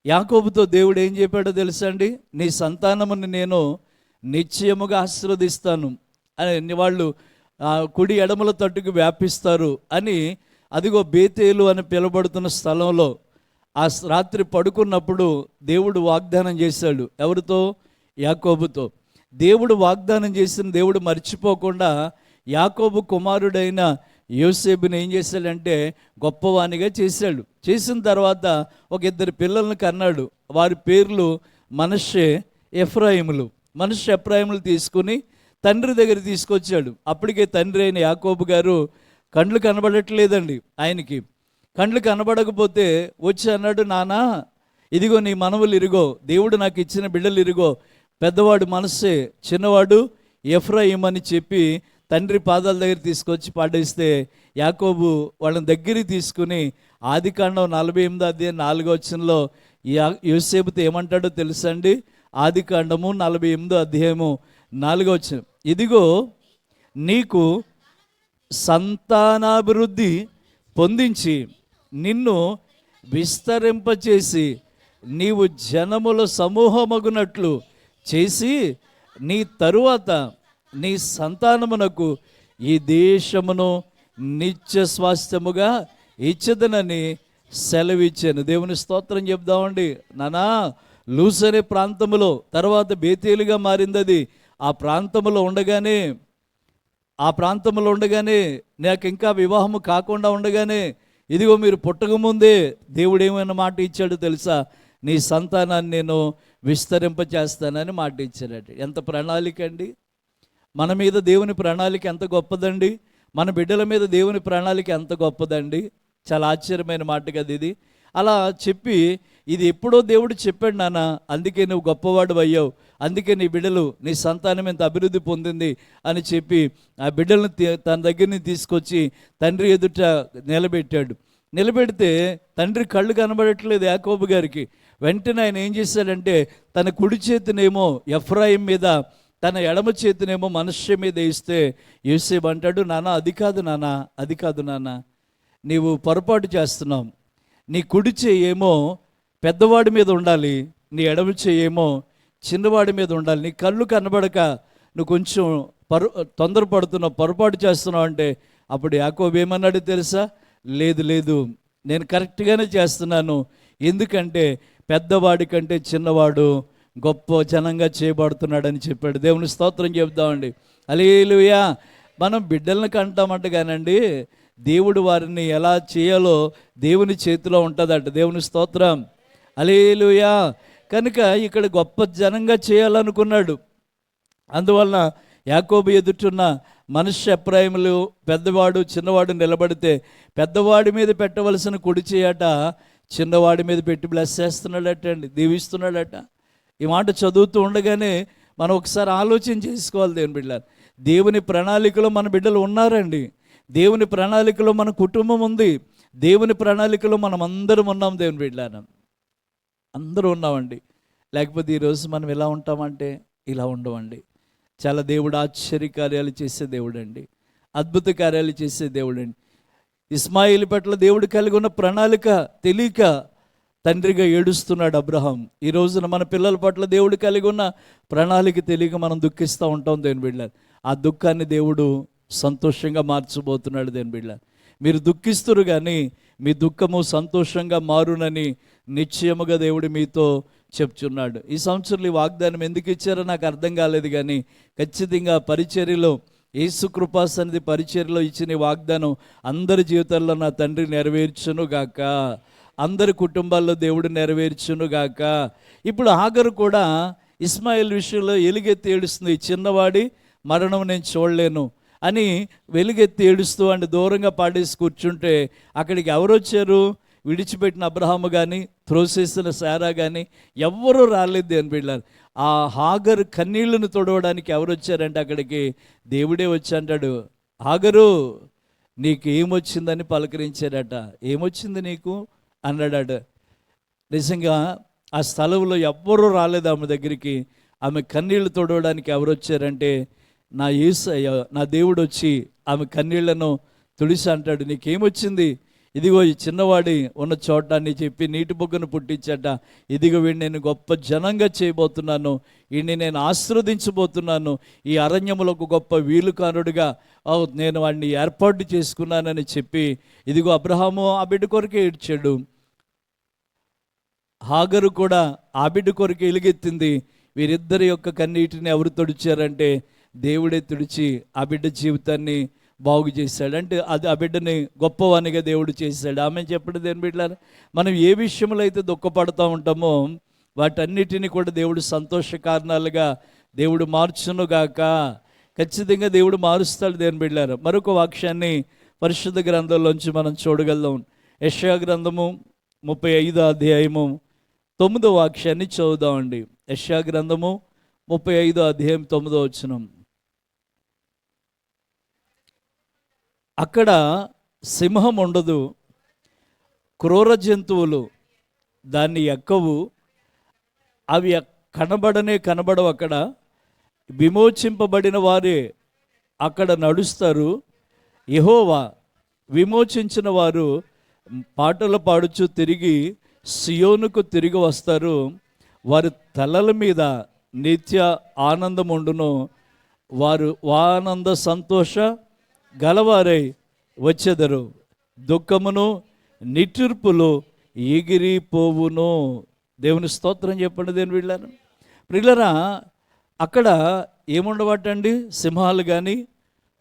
యాకోబుతో దేవుడు ఏం చెప్పాడో తెలుసా అండి? నీ సంతానముని నేను నిశ్చయముగా ఆశీర్వదిస్తాను అని, వాళ్ళు కుడి ఎడమల తట్టుకు వ్యాపిస్తారు అని. అదిగో బేతేలు అని పిలువబడుతున్న స్థలంలో ఆ రాత్రి పడుకున్నప్పుడు దేవుడు వాగ్దానం చేశాడు. ఎవరితో? యాకోబుతో. దేవుడు వాగ్దానం చేసిన దేవుడు మర్చిపోకుండా యాకోబు కుమారుడైన యోసేపుని ఏం చేశాడంటే గొప్పవానిగా చేశాడు. చేసిన తర్వాత ఒక 2 పిల్లలను కన్నాడు. వారి పేర్లు మనష్షే, ఎఫ్రాయిములు. మనష్షే, ఎఫ్రాయిములు తీసుకుని తండ్రి దగ్గర తీసుకొచ్చాడు. అప్పటికే తండ్రి అయిన యాకోబు గారు కండ్లు కనబడట్లేదండి. ఆయనకి కండ్లు కనబడకపోతే వచ్చి అన్నాడు, నానా ఇదిగో నీ మనవలు ఇరుగో, దేవుడు నాకు ఇచ్చిన బిడ్డలు ఇరుగో, పెద్దవాడు మనష్షే, చిన్నవాడు ఎఫ్రాయిం అని చెప్పి తండ్రి పాదాల దగ్గర తీసుకొచ్చి పాడేస్తే యాకోబు వాళ్ళని దగ్గరికి తీసుకుని ఆదికాండం 48వ అధ్యాయం 4వ వచనంలో యోసేపుతో ఏమంటాడో తెలుసా అండి? ఆదికాండము 48వ అధ్యాయము 4వ వచనం, ఇదిగో నీకు సంతానాభివృద్ధి పొందించి నిన్ను విస్తరింపచేసి నీవు జనముల సమూహమగునట్లు చేసి నీ తరువాత నీ సంతానమునకు ఈ దేశమును నిత్య స్వాస్థ్యముగా ఇచ్చదనని సెలవిచ్చాను. దేవుని స్తోత్రం చెప్దామండి. నానా లూస్ అనే ప్రాంతములో, తర్వాత బేతేలుగా మారింది అది. ఆ ప్రాంతంలో ఉండగానే నాకు ఇంకా వివాహము కాకుండా ఉండగానే ఇదిగో మీరు పుట్టకముందే దేవుడు ఏమైనా మాట ఇచ్చాడు తెలుసా? నీ సంతానాన్ని నేను విస్తరింపచేస్తానని మాట ఇచ్చాడట. ఎంత ప్రణాళిక అండి! మన మీద దేవుని ప్రణాళిక ఎంత గొప్పదండి! మన బిడ్డల మీద దేవుని ప్రణాళిక ఎంత గొప్పదండి! చాలా ఆశ్చర్యమైన మాట కదా ఇది. అలా చెప్పి ఇది ఎప్పుడో దేవుడు చెప్పాడు నాన్న, అందుకే నువ్వు గొప్పవాడు అయ్యావు, అందుకే నీ బిడ్డలు, నీ సంతానం ఎంత అభివృద్ధి పొందింది అని చెప్పి ఆ బిడ్డలను తన దగ్గరని తీసుకొచ్చి తండ్రి ఎదుట నిలబెట్టాడు. నిలబెడితే తండ్రి కళ్ళు కనబడట్లేదు యాకోబు గారికి. వెంటనే ఆయన ఏం చేశాడంటే తన కుడి చేతినేమో ఎఫ్రాయిం మీద, తన ఎడమ చేతినేమో మనష్షే మీద ఇస్తే యోసేపు అంటాడు, నాన్న అది కాదు నాన్న, నీవు పొరపాటు చేస్తున్నావు. నీ కుడి చేయేమో పెద్దవాడి మీద ఉండాలి, నీ ఎడమ చేయేమో చిన్నవాడి మీద ఉండాలి. నీ కళ్ళు కనబడక నువ్వు కొంచెం తొందరపడుతున్నావు, పొరపాటు చేస్తున్నావు అంటే అప్పుడు యాకోబు ఏమన్నాడు తెలుసా? లేదు నేను కరెక్ట్గానే చేస్తున్నాను, ఎందుకంటే పెద్దవాడి కంటే చిన్నవాడు గొప్ప జనంగా చేయబడుతున్నాడని చెప్పాడు. దేవుని స్తోత్రం చెప్దామండి. హల్లెలూయా. మనం బిడ్డలను కంటామంట కానండి, దేవుడు వారిని ఎలా చేయాలో దేవుని చేతిలో ఉంటుందట. దేవుని స్తోత్రం. హల్లెలూయా. కనుక ఇక్కడ గొప్ప జనంగా చేయాలనుకున్నాడు. అందువలన యాకోబు ఎదుటున్న మనష్షే, ఎఫ్రాయిములు పెద్దవాడు చిన్నవాడు నిలబడితే పెద్దవాడి మీద పెట్టవలసిన కుడి చేయట చిన్నవాడి మీద పెట్టి బ్లెస్ చేస్తున్నాడట అండి, దీవిస్తున్నాడట. ఈ మాట చదువుతూ ఉండగానే మనం ఒకసారి ఆలోచన చేసుకోవాలి దేవుని బిడ్డలు. దేవుని ప్రణాళికలో మన బిడ్డలు ఉన్నారండి. దేవుని ప్రణాళికలో మన కుటుంబం ఉంది. దేవుని ప్రణాళికలో మనం అందరం ఉన్నాం. దేవుని బిడ్డలు అందరూ ఉన్నామండి. లేకపోతే ఈరోజు మనం ఎలా ఉంటామంటే ఇలా ఉండమండి. చాలా దేవుడు ఆశ్చర్య కార్యాలు చేసే దేవుడు అండి, అద్భుత కార్యాలు చేసే దేవుడు అండి. ఇస్మాయిల్ పట్ల దేవుడు కలిగి ఉన్న ప్రణాళిక తెలియక తండ్రిగా ఏడుస్తున్నాడు అబ్రహాం. ఈ రోజున మన పిల్లల పట్ల దేవుడు కలిగి ఉన్న ప్రణాళిక తెలియక మనం దుఃఖిస్తూ ఉంటాం దేవుని బిడ్డలు. ఆ దుఃఖాన్ని దేవుడు సంతోషంగా మార్చబోతున్నాడు దేవుని బిడ్డలు. మీరు దుఃఖిస్తురు కానీ మీ దుఃఖము సంతోషంగా మారునని నిశ్చయముగా దేవుడు మీతో చెప్తున్నాడు. ఈ సంవత్సరం ఈ వాగ్దానం ఎందుకు ఇచ్చారో నాకు అర్థం కాలేదు, కానీ ఖచ్చితంగా పరిచర్యలో యేసు కృపా సన్నిధి పరిచర్యలో ఇచ్చిన వాగ్దానం అందరి జీవితాల్లో నా తండ్రి నెరవేర్చును గాక, అందరి కుటుంబాల్లో దేవుడు నెరవేర్చును గాక. ఇప్పుడు హాగరు కూడా ఇస్మాయిల్ విషయంలో ఎలుగెత్తి ఏడుస్తుంది, చిన్నవాడి మరణం నేను చూడలేను అని వెలుగెత్తి ఏడుస్తూ అని దూరంగా పాడేసి కూర్చుంటే అక్కడికి ఎవరు వచ్చారు? విడిచిపెట్టిన అబ్రహాము కానీ త్రోసేసిన శారా కానీ ఎవ్వరూ రాలేదు అని బిడ్డారు. ఆ హాగరు కన్నీళ్లను తొడవడానికి ఎవరు వచ్చారంటే అక్కడికి దేవుడే వచ్చి అంటాడు, హాగరు నీకు ఏమొచ్చిందని పలకరించాడట. ఏమొచ్చింది నీకు అన్నాడట. నిజంగా ఆ స్థలంలో ఎవ్వరూ రాలేదు ఆమె దగ్గరికి. ఆమె కన్నీళ్లు తొడవడానికి ఎవరు వచ్చారంటే నా యేసయ్య, నా దేవుడు వచ్చి ఆమె కన్నీళ్లను తుడిసి అంటాడు, నీకేమొచ్చింది? ఇదిగో ఈ చిన్నవాడి ఉన్న చోట అని చెప్పి నీటి బొగ్గను పుట్టించట. ఇదిగో వీడిని నేను గొప్ప జనంగా చేయబోతున్నాను, వీడిని నేను ఆశీర్వదించబోతున్నాను, ఈ అరణ్యములో ఒక గొప్ప వీలుకారుడిగా నేను వాడిని ఏర్పాటు చేసుకున్నానని చెప్పి ఇదిగో అబ్రహాము ఆ బిడ్డ కొరకే ఏడ్చాడు. హాగరు కూడా ఆ బిడ్డ కొరకే ఎలుగెత్తింది. వీరిద్దరి యొక్క కన్నీటిని ఎవరు తుడిచారంటే దేవుడే తుడిచి ఆ బిడ్డ జీవితాన్ని బాగు చేశాడు. అంటే అది ఆ బిడ్డని గొప్పవానిగా దేవుడు చేశాడు. ఆమె చెప్పండి దేని బిడ్డలారా, మనం ఏ విషయంలో అయితే దుఃఖపడుతూ ఉంటామో వాటన్నిటిని కూడా దేవుడు సంతోష కారణాలుగా దేవుడు మార్చునుగాక. ఖచ్చితంగా దేవుడు మారుస్తాడు దేని బిడ్డలారా. మరొక వాక్యాన్ని పరిశుద్ధ గ్రంథంలోంచి మనం చూడగలుగుతాం. యెషయా గ్రంథము 35వ అధ్యాయము 9వ వాక్యాన్ని చదువుదామండి. యెషయా గ్రంథము 35వ అధ్యాయం 9వ వచనం. అక్కడ సింహం ఉండదు, క్రూర జంతువులు దాన్ని ఎక్కవు, అవి కనబడవు. అక్కడ విమోచింపబడిన వారే అక్కడ నడుస్తారు. యెహోవా విమోచించిన వారు పాటలు పాడుచు తిరిగి సియోనుకు తిరిగి వస్తారు. వారి తలల మీద నిత్య ఆనందం ఉండును, వారు ఆనంద సంతోష గలవారై వచ్చెదరు, దుఃఖమును నిట్టూర్పులు ఎగిరిపోవును. దేవుని స్తోత్రం చెప్పండి దేని వీళ్ళను ప్రియులరా. అక్కడ ఏముండవటండి, సింహాలు కానీ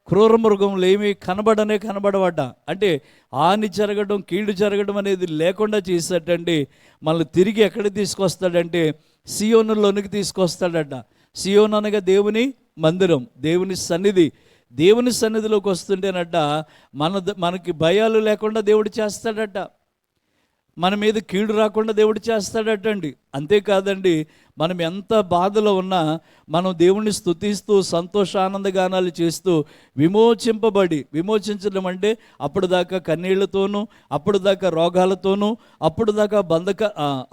క్రూర మృగములు ఏమీ కనబడవట. అంటే హాని జరగడం కీడు జరగడం అనేది లేకుండా చేసేటండి. మళ్ళీ తిరిగి ఎక్కడికి తీసుకొస్తాడంటే సియోనులోనికి తీసుకొస్తాడట. సియోను అనగా దేవుని మందిరం, దేవుని సన్నిధి. దేవుని సన్నిధిలోకి వస్తుంటేనట మనకి భయాలు లేకుండా దేవుడు చేస్తాడట, మన మీద కీడు రాకుండా దేవుడు చేస్తాడటండి. అంతేకాదండి, మనం ఎంత బాధలో ఉన్నా మనం దేవుణ్ణి స్తుతిస్తూ సంతోషానంద గానాలు చేస్తూ విమోచించడం అంటే అప్పుడు దాకా కన్నీళ్లతోనూ, అప్పుడు దాకా రోగాలతోనూ, అప్పుడు దాకా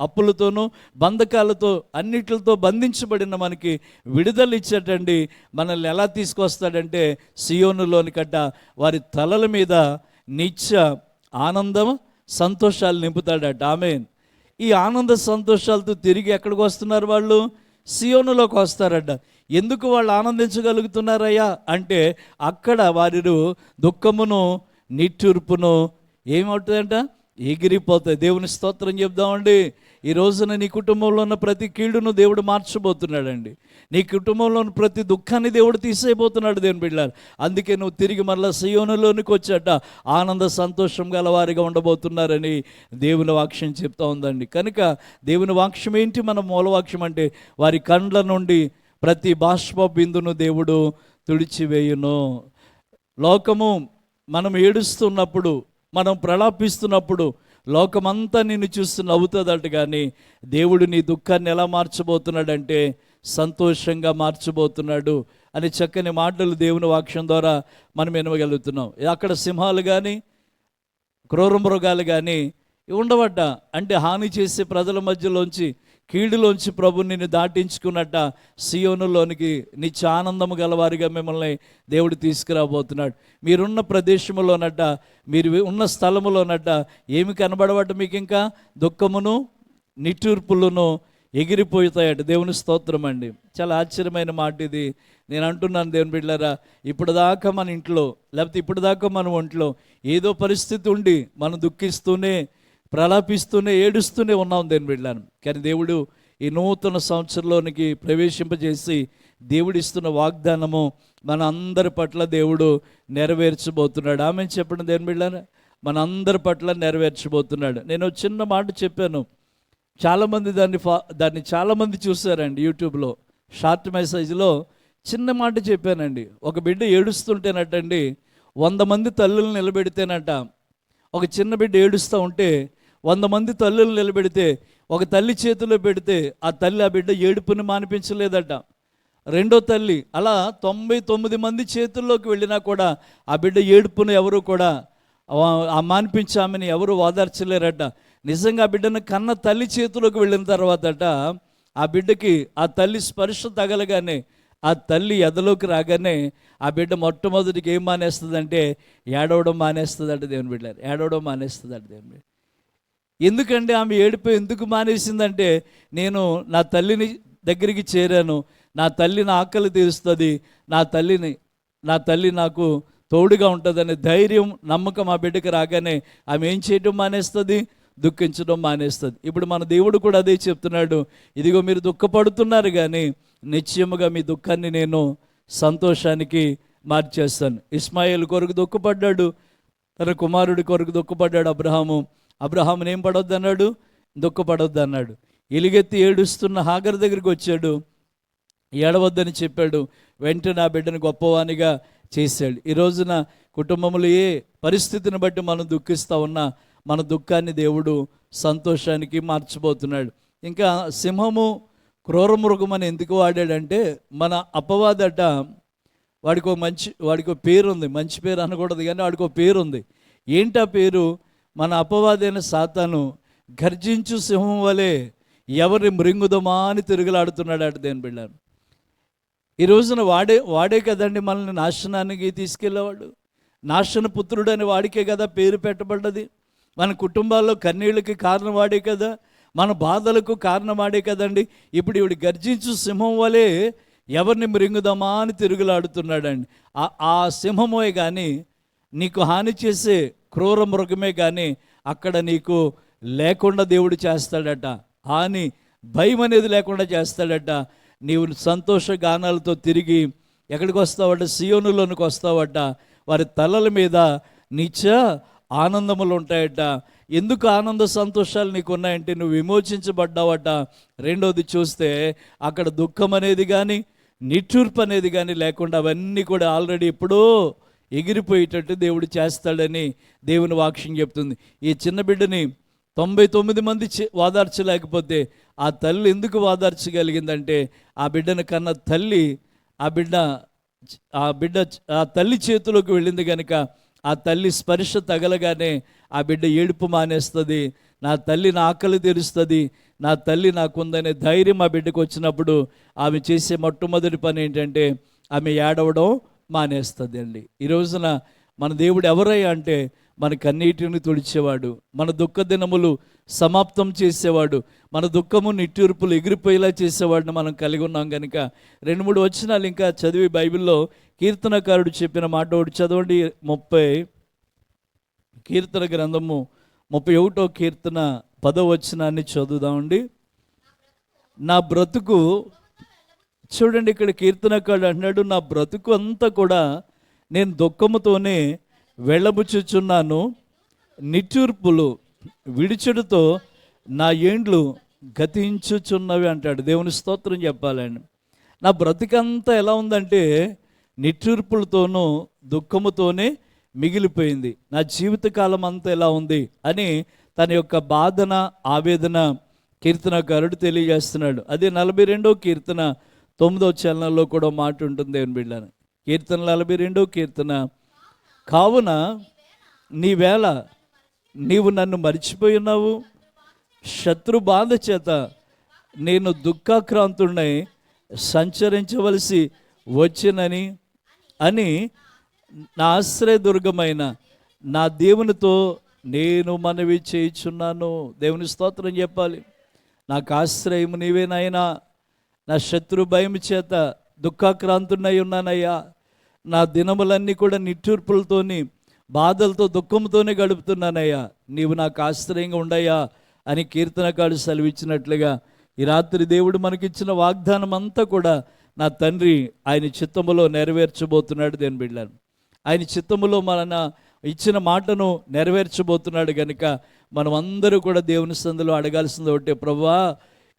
అప్పులతోనూ బంధకాలతో అన్నిటితో బంధించబడిన మనకి విడుదల ఇచ్చేటండి. మనల్ని ఎలా తీసుకొస్తాడంటే సియోనులోనికట వారి తలల మీద నిత్య ఆనందం సంతోషాలు నింపుతాడట. ఆమేన్. ఈ ఆనంద సంతోషాలతో తిరిగి ఎక్కడికి వస్తున్నారు? వాళ్ళు సియోనులోకి వస్తారట. ఎందుకు వాళ్ళు ఆనందించగలుగుతున్నారయ్యా అంటే అక్కడ వారి దుఃఖమును నిట్టూర్పును ఏమవుతుందంట, ఎగిరిపోతాయి. దేవుని స్తోత్రం చెప్దామండి. ఈ రోజున నీ కుటుంబంలో ఉన్న ప్రతి కీడును దేవుడు మార్చబోతున్నాడండి. నీ కుటుంబంలో ఉన్న ప్రతి దుఃఖాన్ని దేవుడు తీసేయబోతున్నాడు దేవుని బిడ్డలారా. అందుకే నువ్వు తిరిగి మరలా సియోనులోనికి వచ్చాట ఆనంద సంతోషం గలవారిగా ఉండబోతున్నారని దేవుని వాక్యం చెప్తా ఉందండి. కనుక దేవుని వాక్యం ఏంటి? మన మూలవాక్యం అంటే వారి కండ్ల నుండి ప్రతి బాష్ప బిందును దేవుడు తుడిచివేయును. లోకము మనం ఏడుస్తున్నప్పుడు, మనం ప్రలాపిస్తున్నప్పుడు లోకమంతా నిన్ను చూస్తూ నవ్వుతుందట. కానీ దేవుడు నీ దుఃఖాన్ని ఎలా మార్చబోతున్నాడంటే సంతోషంగా మార్చబోతున్నాడు అని చక్కని మాటలు దేవుని వాక్యం ద్వారా మనం వినగలుగుతున్నాం. అక్కడ సింహాలు కానీ క్రూర మృగాలు కానీ ఉండవట. అంటే హాని చేసే ప్రజల మధ్యలోంచి, కీడులోంచి ప్రభు నిన్ను దాటించుకున్నట్ట సియోనులోనికి నిత్య ఆనందము గలవారిగా మిమ్మల్ని దేవుడు తీసుకురాబోతున్నాడు. మీరున్న ప్రదేశంలోనట, మీరు ఉన్న స్థలములోనట ఏమి కనబడవట మీకు? ఇంకా దుఃఖమును నిట్టూర్పులను ఎగిరిపోతాయట. దేవుని స్తోత్రం అండి. చాలా ఆశ్చర్యమైన మాట ఇది. నేను అంటున్నాను దేవుని బిడ్డలారా, ఇప్పుడు దాకా మన ఇంట్లో, లేకపోతే ఇప్పుడు దాకా మన ఒంట్లో ఏదో పరిస్థితి ఉండి మనం దుఃఖిస్తూనే, ప్రలాపిస్తూనే, ఏడుస్తూనే ఉన్నాం దేవుని బిడ్డలారా. కానీ దేవుడు ఈ నూతన సంవత్సరంలోనికి ప్రవేశింపజేసి దేవుడు ఇస్తున్న వాగ్దానము మన అందరి పట్ల దేవుడు నెరవేర్చబోతున్నాడు. ఆమె చెప్పండి దేవుని బిడ్డలారా, మన అందరి పట్ల నెరవేర్చబోతున్నాడు. నేను చిన్న మాట చెప్పాను, చాలామంది దాన్ని చాలామంది చూశారండి. యూట్యూబ్లో షార్ట్ మెసేజ్లో చిన్న మాట చెప్పానండి. ఒక బిడ్డ ఏడుస్తుంటేనటండి 100 మంది తల్లులను నిలబెడితేనట, ఒక చిన్న బిడ్డ ఏడుస్తూ ఉంటే 100 మంది తల్లులను నిలబెడితే ఒక తల్లి చేతిలో పెడితే ఆ తల్లి ఆ బిడ్డ ఏడుపుని మానిపించలేదట. రెండో తల్లి అలా 99 మంది చేతుల్లోకి వెళ్ళినా కూడా ఆ బిడ్డ ఏడుపును ఎవరు కూడా ఆ మానిపించామని ఎవరు ఓదార్చలేరట. నిజంగా ఆ బిడ్డను కన్న తల్లి చేతిలోకి వెళ్ళిన తర్వాతట ఆ బిడ్డకి ఆ తల్లి స్పర్శ తగలగానే, ఆ తల్లి ఎదలోకి రాగానే ఆ బిడ్డ మొట్టమొదటికి ఏం మానేస్తుందంటే ఏడవడం మానేస్తుందట. దేవుని బిడ్డ ఏడవడం మానేస్తుందట. దేవుని బిడ్డ ఎందుకంటే ఆమె ఏడుపు ఎందుకు మానేసిందంటే, నేను నా తల్లిని దగ్గరికి చేరాను, నా తల్లి నా ఆకలి తీరుస్తుంది, నా తల్లి నాకు తోడుగా ఉంటుందనే ధైర్యం నమ్మకం ఆ బిడ్డకి రాగానే ఆమె ఏం చేయడం మానేస్తుంది, దుఃఖించడం మానేస్తుంది. ఇప్పుడు మన దేవుడు కూడా అదే చెప్తున్నాడు, ఇదిగో మీరు దుఃఖపడుతున్నారు కానీ నిశ్చయముగా మీ దుఃఖాన్ని నేను సంతోషానికి మార్చేస్తాను. ఇస్మాయిల్ కొరకు దుఃఖపడ్డాడు, తన కుమారుడి కొరకు దుఃఖపడ్డాడు అబ్రహాముని ఏం పడొద్దు అన్నాడు, దుఃఖపడొద్దు అన్నాడు. ఎలుగెత్తి ఏడుస్తున్న హాగర్ దగ్గరికి వచ్చాడు, ఏడవద్దని చెప్పాడు. వెంటనే ఆ బిడ్డను గొప్పవానిగా చేశాడు. ఈ రోజున కుటుంబంలో ఏ పరిస్థితిని బట్టి మనం దుఃఖిస్తూ ఉన్నా మన దుఃఖాన్ని దేవుడు సంతోషానికి మార్చబోతున్నాడు. ఇంకా సింహము క్రూర మృగం అని ఎందుకు వాడాడంటే, మన అపవాదట వాడికి పేరు ఉంది, మంచి పేరు అనకూడదు కానీ వాడికి ఒక పేరు ఉంది. ఏంటి ఆ పేరు? మన అపవాదైన సాతాను గర్జించు సింహం వలె ఎవరిని మృంగుదమా అని తిరుగులాడుతున్నాడు. దేని బిడ్డ ఈ రోజున వాడే కదండి మనల్ని నాశనానికి తీసుకెళ్ళేవాడు. నాశన పుత్రుడు అని వాడికే కదా పేరు పెట్టబడ్డది. మన కుటుంబాల్లో కన్నీళ్ళకి కారణం వాడే కదా, మన బాధలకు కారణం వాడే కదండి. ఇప్పుడు ఇవిడు గర్జించు సింహం వలె ఎవరిని మృంగుదామా అని తిరుగులాడుతున్నాడండి. ఆ సింహమే కానీ నీకు హాని చేసే క్రూర మృగమే కానీ అక్కడ నీకు లేకుండా దేవుడు చేస్తాడట. హాని భయం అనేది లేకుండా చేస్తాడట. నీవు సంతోష గానాలతో తిరిగి ఎక్కడికి వస్తావట, సియోనులోనికి వస్తావట. వారి తలల మీద నిత్య ఆనందములు ఉంటాయట. ఎందుకు ఆనంద సంతోషాలు నీకు ఉన్నాయంటే నువ్వు విమోచించబడ్డావట. రెండోది చూస్తే అక్కడ దుఃఖం అనేది కానీ నిట్టూర్పు అనేది కానీ లేకుండా అవన్నీ కూడా ఆల్రెడీ ఎప్పుడో ఎగిరిపోయేటట్టు దేవుడు చేస్తాడని దేవుని వాక్యం చెప్తుంది. ఈ చిన్న బిడ్డని 99 మంది వాదార్చలేకపోతే ఆ తల్లి ఎందుకు వాదార్చగలిగిందంటే, ఆ బిడ్డను కన్న తల్లి ఆ తల్లి చేతిలోకి వెళ్ళింది కనుక ఆ తల్లి స్పర్శ తగలగానే ఆ బిడ్డ ఏడుపు మానేస్తుంది. నా తల్లి నా ఆకలి తీరుస్తుంది, నా తల్లి నాకుందనే ధైర్యం ఆ బిడ్డకు వచ్చినప్పుడు ఆమె చేసే మొట్టమొదటి పని ఏంటంటే ఆమె ఏడవడం మానేస్తుంది అండి. ఈ రోజున మన దేవుడు ఎవరయ్యా అంటే మన కన్నీటిని తుడిచేవాడు, మన దుఃఖ దినములు సమాప్తం చేసేవాడు, మన దుఃఖము నిట్టూర్పులు ఎగిరిపోయేలా చేసేవాడిని మనం కలిగి ఉన్నాం కనుక 2-3 వచనాలు ఇంకా చదివి బైబిల్లో కీర్తనకారుడు చెప్పిన మాట ఒకటి చదవండి. కీర్తన గ్రంథము 31వ కీర్తన 10వ వచనాన్ని చదువుదామండి. నా బ్రతుకు, చూడండి ఇక్కడ కీర్తనకారుడు అంటున్నాడు, నా బ్రతుకు అంతా కూడా నేను దుఃఖముతోనే వెళ్ళబుచ్చుచున్నాను, నిట్టూర్పులు విడిచుడుతో నా ఏండ్లు గతించుచున్నవి అంటాడు. దేవుని స్తోత్రం చెప్పాలండి. నా బ్రతికంతా ఎలా ఉందంటే నిట్టూర్పులతోనూ దుఃఖముతోనే మిగిలిపోయింది. నా జీవితకాలం అంతా ఎలా ఉంది అని తన యొక్క బాధన ఆవేదన కీర్తనకారుడు తెలియజేస్తున్నాడు. అదే 42వ కీర్తన 9వ చరణంలో కూడా మాట ఉంటుంది. దేవుని బిడ్డను కీర్తన 42వ కీర్తన, కావున నీవేళ నీవు నన్ను మర్చిపోయి ఉన్నావు, శత్రు బాధ చేత నేను దుఃఖాక్రాంతుడై సంచరించవలసి వచ్చినని అని నా ఆశ్రయదుర్గమైన నా దేవునితో నేను మనవి చేయుచున్నాను. దేవుని స్తోత్రం చెప్పాలి. నాకు ఆశ్రయం నీవేనాయనా, నా శత్రు భయం చేత దుఃఖాక్రాంతుడై ఉన్నానయ్యా, నా దినములన్నీ కూడా నిట్టూర్పులతోని బాధలతో దుఃఖంతోనే గడుపుతున్నానయ్యా, నీవు నాకు ఆశ్రయంగా ఉండయ్యా అని కీర్తనకారుడు సెలవిచ్చినట్లుగా ఈ రాత్రి దేవుడు మనకిచ్చిన వాగ్దానం అంతా కూడా నా తండ్రి ఆయన చిత్తములో నెరవేర్చబోతున్నాడు. దేని బిడ్డలను ఆయన చిత్తములో మన ఇచ్చిన మాటను నెరవేర్చబోతున్నాడు కనుక మనం అందరూ కూడా దేవుని సందులో అడగాల్సింది ఒకటే, ప్రభువా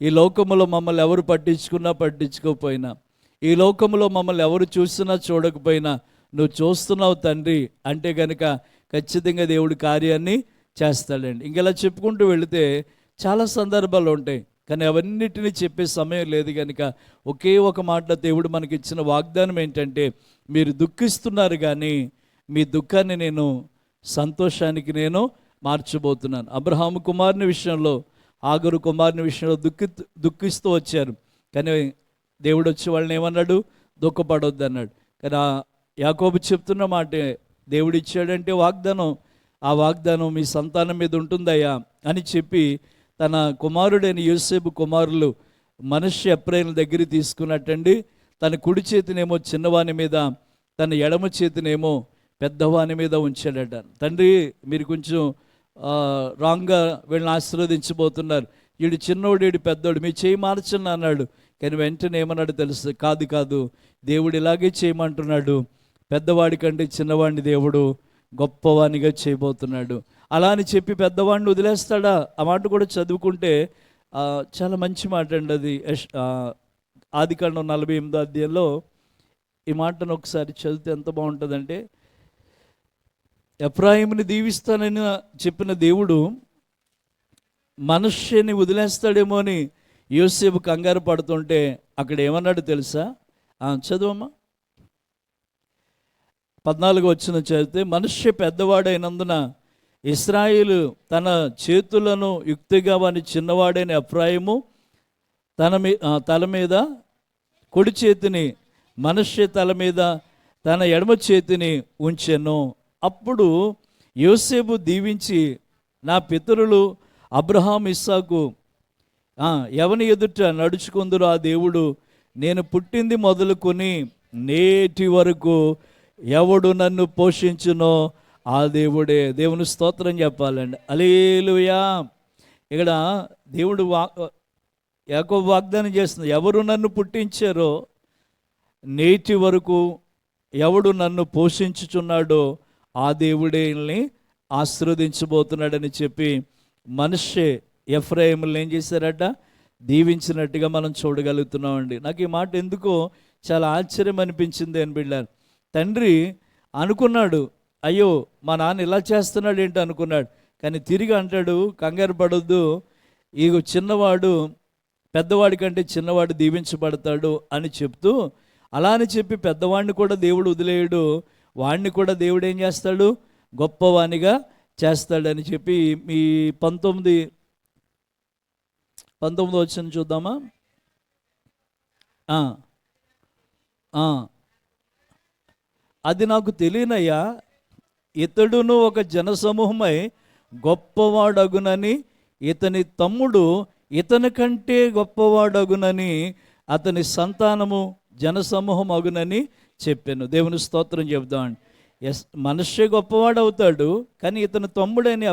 ఈ లోకములో మమ్మల్ని ఎవరు పట్టించుకున్నా పట్టించుకోకపోయినా, ఈ లోకంలో మమ్మల్ని ఎవరు చూసినా చూడకపోయినా నువ్వు చూస్తున్నావు తండ్రి అంటే కనుక ఖచ్చితంగా దేవుడి కార్యాన్ని చేస్తాడండి. ఇంకెలా చెప్పుకుంటూ వెళితే చాలా సందర్భాలు ఉంటాయి, కానీ అవన్నిటినీ చెప్పే సమయం లేదు కనుక ఒకే ఒక మాట దేవుడు మనకి ఇచ్చిన వాగ్దానం ఏంటంటే, మీరు దుఃఖిస్తున్నారు కానీ మీ దుఃఖాన్ని నేను సంతోషానికి నేను మార్చబోతున్నాను. అబ్రహాము కుమారుని విషయంలో, ఆగరు కుమారుని విషయంలో దుఃఖిస్తూ వచ్చారు, కానీ దేవుడు వచ్చి వాళ్ళని ఏమన్నాడు? దుఃఖపడొద్దు అన్నాడు. కానీ యాకోబు చెప్తున్న మాటే, దేవుడు ఇచ్చాడంటే వాగ్దానం, ఆ వాగ్దానం మీ సంతానం మీద ఉంటుందయ్యా అని చెప్పి తన కుమారుడైన యోసేపు కుమారులు మనష్య ఎఫ్రాయిముల దగ్గర తీసుకున్నట్టండి, తన కుడి చేతినేమో చిన్నవాని మీద, తన ఎడమ చేతినేమో పెద్దవాని మీద ఉంచాడట. తండ్రి మీరు కొంచెం రాంగ్గా వీళ్ళని ఆశీర్వదించబోతున్నారు, వీడు చిన్నోడు వీడు పెద్దోడు, మీ చేయి మార్చండి అన్నాడు. కానీ వెంటనే ఏమన్నాడు తెలుసు? కాదు, దేవుడు ఇలాగే చేయమంటున్నాడు, పెద్దవాడి కంటే చిన్నవాడిని దేవుడు గొప్పవానిగా చేయబోతున్నాడు. అలా అని చెప్పి పెద్దవాడిని వదిలేస్తాడా? ఆ మాట కూడా చదువుకుంటే చాలా మంచి మాట అండి అది. ఆదికాండం 48వ అధ్యాయంలో ఈ మాటను ఒకసారి చదివితే ఎంత బాగుంటుందంటే, ఎఫ్రాయిముని దీవిస్తానని చెప్పిన దేవుడు మనష్యని వదిలేస్తాడేమో అని యోసేపు కంగారు పడుతుంటే అక్కడ ఏమన్నాడు తెలుసా? చదువమ్మా. 14వ వచనం చదివితే, మనష్య పెద్దవాడైనందున ఇశ్రాయేలు తన చేతులను యుక్తిగా వాని చిన్నవాడైన ఎఫ్రాయిము తల మీద కుడి చేతిని, మనష్య తల మీద తన ఎడమ చేతిని ఉంచెను. అప్పుడు యోసేపు దీవించి, నా పితరులు అబ్రహాం ఇస్సాకు ఎవని ఎదుట నడుచుకుందురు ఆ దేవుడు నేను పుట్టింది మొదలుకొని నేటి వరకు ఎవడు నన్ను పోషించునో ఆ దేవుడే. దేవుని స్తోత్రం చెప్పాలండి. హల్లెలూయా. ఇక్కడ దేవుడు యాకోబు వాగ్దానం చేస్తుంది, ఎవరు నన్ను పుట్టించారో, నేటి వరకు ఎవడు నన్ను పోషించుచున్నాడో ఆ దేవుడే ఆశీర్వదించబోతున్నాడని చెప్పి మనష్షే ఎఫ్రాయిములను ఏం చేశారట? దీవించినట్టుగా మనం చూడగలుగుతున్నామండి. నాకు ఈ మాట ఎందుకో చాలా ఆశ్చర్యం అనిపించింది అని బిడ్డారు. తండ్రి అనుకున్నాడు, అయ్యో మా నాన్న ఇలా చేస్తున్నాడు ఏంటి అనుకున్నాడు, కానీ తిరిగి అంటాడు, కంగారు పడొద్దు, ఈ చిన్నవాడు పెద్దవాడి కంటే చిన్నవాడు దీవించబడతాడు అని చెప్తూ, అలా అని చెప్పి పెద్దవాడిని కూడా దేవుడు వదిలేయడు, వాడిని కూడా దేవుడు ఏం చేస్తాడు? గొప్పవానిగా చేస్తాడని చెప్పి మీ 19 వచ్చిన చూద్దామా. అది నాకు తెలియనయ్యా, ఇతడును ఒక జనసమూహమై గొప్పవాడగునని, ఇతని తమ్ముడు ఇతని కంటే గొప్పవాడగునని, అతని సంతానము జనసమూహం అగునని చెప్పాను. దేవుని స్తోత్రం చెప్దామండి. మనష్షే గొప్పవాడు అవుతాడు, కానీ ఇతని తమ్ముడైన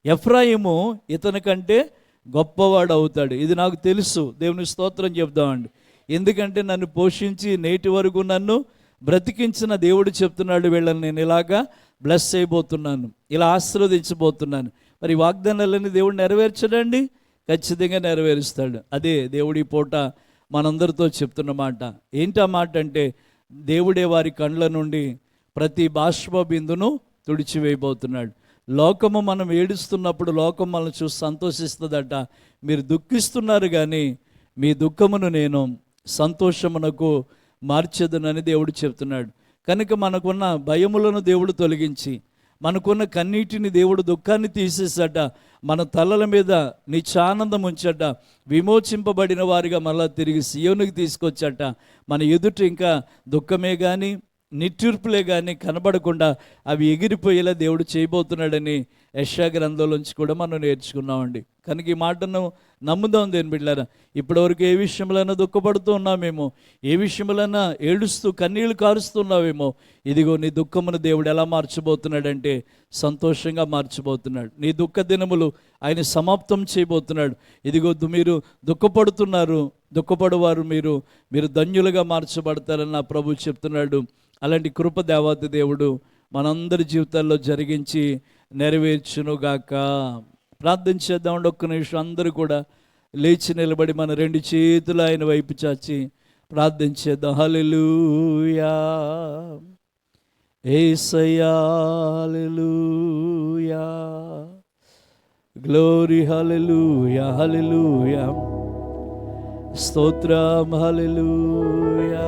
ఎఫ్రాయిము ఇతని కంటే గొప్పవాడు అవుతాడు. ఇది నాకు తెలుసు. దేవుని స్తోత్రం చెప్దామండి. ఎందుకంటే నన్ను పోషించి నేటి వరకు నన్ను బ్రతికించిన దేవుడు చెప్తున్నాడు, వీళ్ళని నేను ఇలాగా బ్లెస్ చేయబోతున్నాను, ఇలా ఆశీర్వదించబోతున్నాను. మరి వాగ్దానాలన్నీ దేవుడు నెరవేర్చడండి, ఖచ్చితంగా నెరవేరుస్తాడు. అదే దేవుడి పూట మనందరితో చెప్తున్న మాట. ఏంటి ఆ మాట అంటే, దేవుడే వారి కండ్ల నుండి ప్రతి బాష్ప బిందును తుడిచివేయబోతున్నాడు. లోకము మనం ఏడుస్తున్నప్పుడు లోకం మనల్ని చూసి సంతోషిస్తుందట. మీరు దుఃఖిస్తున్నారు కానీ మీ దుఃఖమును నేను సంతోషమునకు మార్చెదనని దేవుడు చెప్తున్నాడు. కనుక మనకున్న భయములను దేవుడు తొలగించి, మనకున్న కన్నీటిని దేవుడు దుఃఖాన్ని తీసేసట, మన తలల మీద నిత్యానందం ఉంచట, విమోచింపబడిన వారిగా మళ్ళా తిరిగి సియోనుకి తీసుకొచ్చట. మన ఎదుట ఇంకా దుఃఖమే కానీ నిట్టూర్పులే కానీ కనబడకుండా అవి ఎగిరిపోయేలా దేవుడు చేయబోతున్నాడని యెషయా గ్రంథంలోంచి కూడా మనం నేర్చుకున్నామండి. కనుక ఈ మాటను నమ్ముదాం దేని బిడ్డలారా. ఇప్పటివరకు ఏ విషయంలోనైనా దుఃఖపడుతూ ఉన్నామేమో, ఏ విషయంలోనైనా ఏడుస్తూ కన్నీళ్లు కారుస్తున్నావేమో, ఇదిగో నీ దుఃఖమును దేవుడు ఎలా మార్చబోతున్నాడంటే సంతోషంగా మార్చబోతున్నాడు. నీ దుఃఖ దినములు ఆయన సమాప్తం చేయబోతున్నాడు. ఇదిగో మీరు దుఃఖపడుతున్నారు, దుఃఖపడువారు మీరు ధన్యులుగా మార్చబడతారని నా ప్రభు చెప్తున్నాడు. అలాంటి కృప దేవాది దేవుడు మనందరి జీవితాల్లో జరిగించి నెరవేర్చునుగాక. ప్రార్థన చేద్దామండి. ఒక్క నిమిషం అందరూ కూడా లేచి నిలబడి మన రెండు చేతులు ఆయన వైపు చాచి ప్రార్థన చేద్దాం. హల్లెలూయా యేసయ్యా, హల్లెలూయా గ్లోరీ హల్లెలూయా హల్లెలూయా స్తోత్రం హల్లెలూయా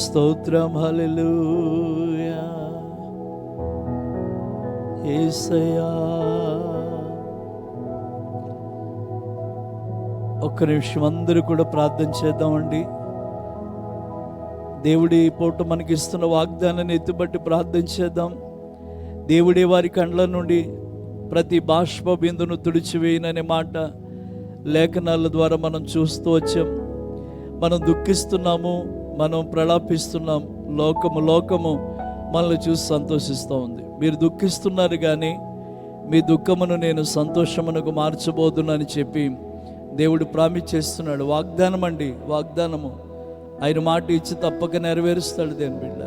స్తోత్రం హల్లెలూయా యేసయ్యా. ఒక్క నిమిషం అందరూ కూడా ప్రార్థన చేద్దామండి. దేవుడి పూట మనకి ఇస్తున్న వాగ్దానాన్ని ఎత్తుబట్టి ప్రార్థన చేద్దాం. దేవుడే వారి కండ్ల నుండి ప్రతి బాష్ప బిందును తుడిచివేయననే మాట లేఖనాల ద్వారా మనం చూస్తూ వచ్చాం. మనం దుఃఖిస్తున్నాము, మనం ప్రలాపిస్తున్నాం. లోకము మనల్ని చూసి సంతోషిస్తూ ఉంది. మీరు దుఃఖిస్తున్నారు కానీ మీ దుఃఖమును నేను సంతోషమునకు మార్చబోదునని చెప్పి దేవుడు ప్రామిస్ చేస్తున్నాడు. వాగ్దానం అండి, వాగ్దానము. ఆయన మాట ఇచ్చి తప్పక నెరవేరుస్తాడు. దేని బిడ్డ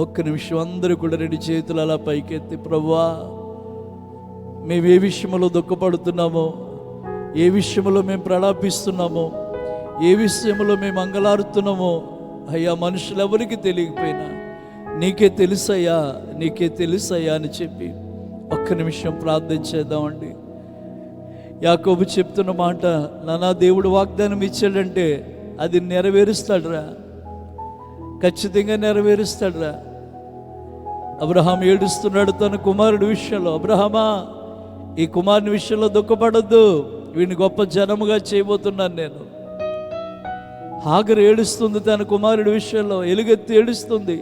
ఒక్క నిమిషం అందరూ కూడా రెండు చేతులు అలా పైకెత్తి, ప్రభువా మేము ఏ విషయంలో దుఃఖపడుతున్నామో, ఏ విషయంలో మేము ప్రలాపిస్తున్నామో, ఏ విషయంలో మేము అంగలారుతున్నామో అయ్యా మనుషులు ఎవరికి తెలియకపోయినా నీకే తెలుసయ్యా, నీకే తెలుసయ్యా అని చెప్పి ఒక్క నిమిషం ప్రార్థన చేద్దామండి. యాకోబు చెప్తున్న మాట, నానా దేవుడు వాగ్దానం ఇచ్చాడంటే అది నెరవేరుస్తాడురా, ఖచ్చితంగా నెరవేరుస్తాడురా. అబ్రహాం ఏడుస్తున్నాడు తన కుమారుడి విషయంలో. అబ్రహామా, ఈ కుమారుని విషయంలో దుఃఖపడొద్దు, వీడిని గొప్ప జనముగా చేయబోతున్నాను నేను. హాగరు ఏడుస్తుంది తన కుమారుడి విషయంలో, ఎలుగెత్తి ఏడుస్తుంది.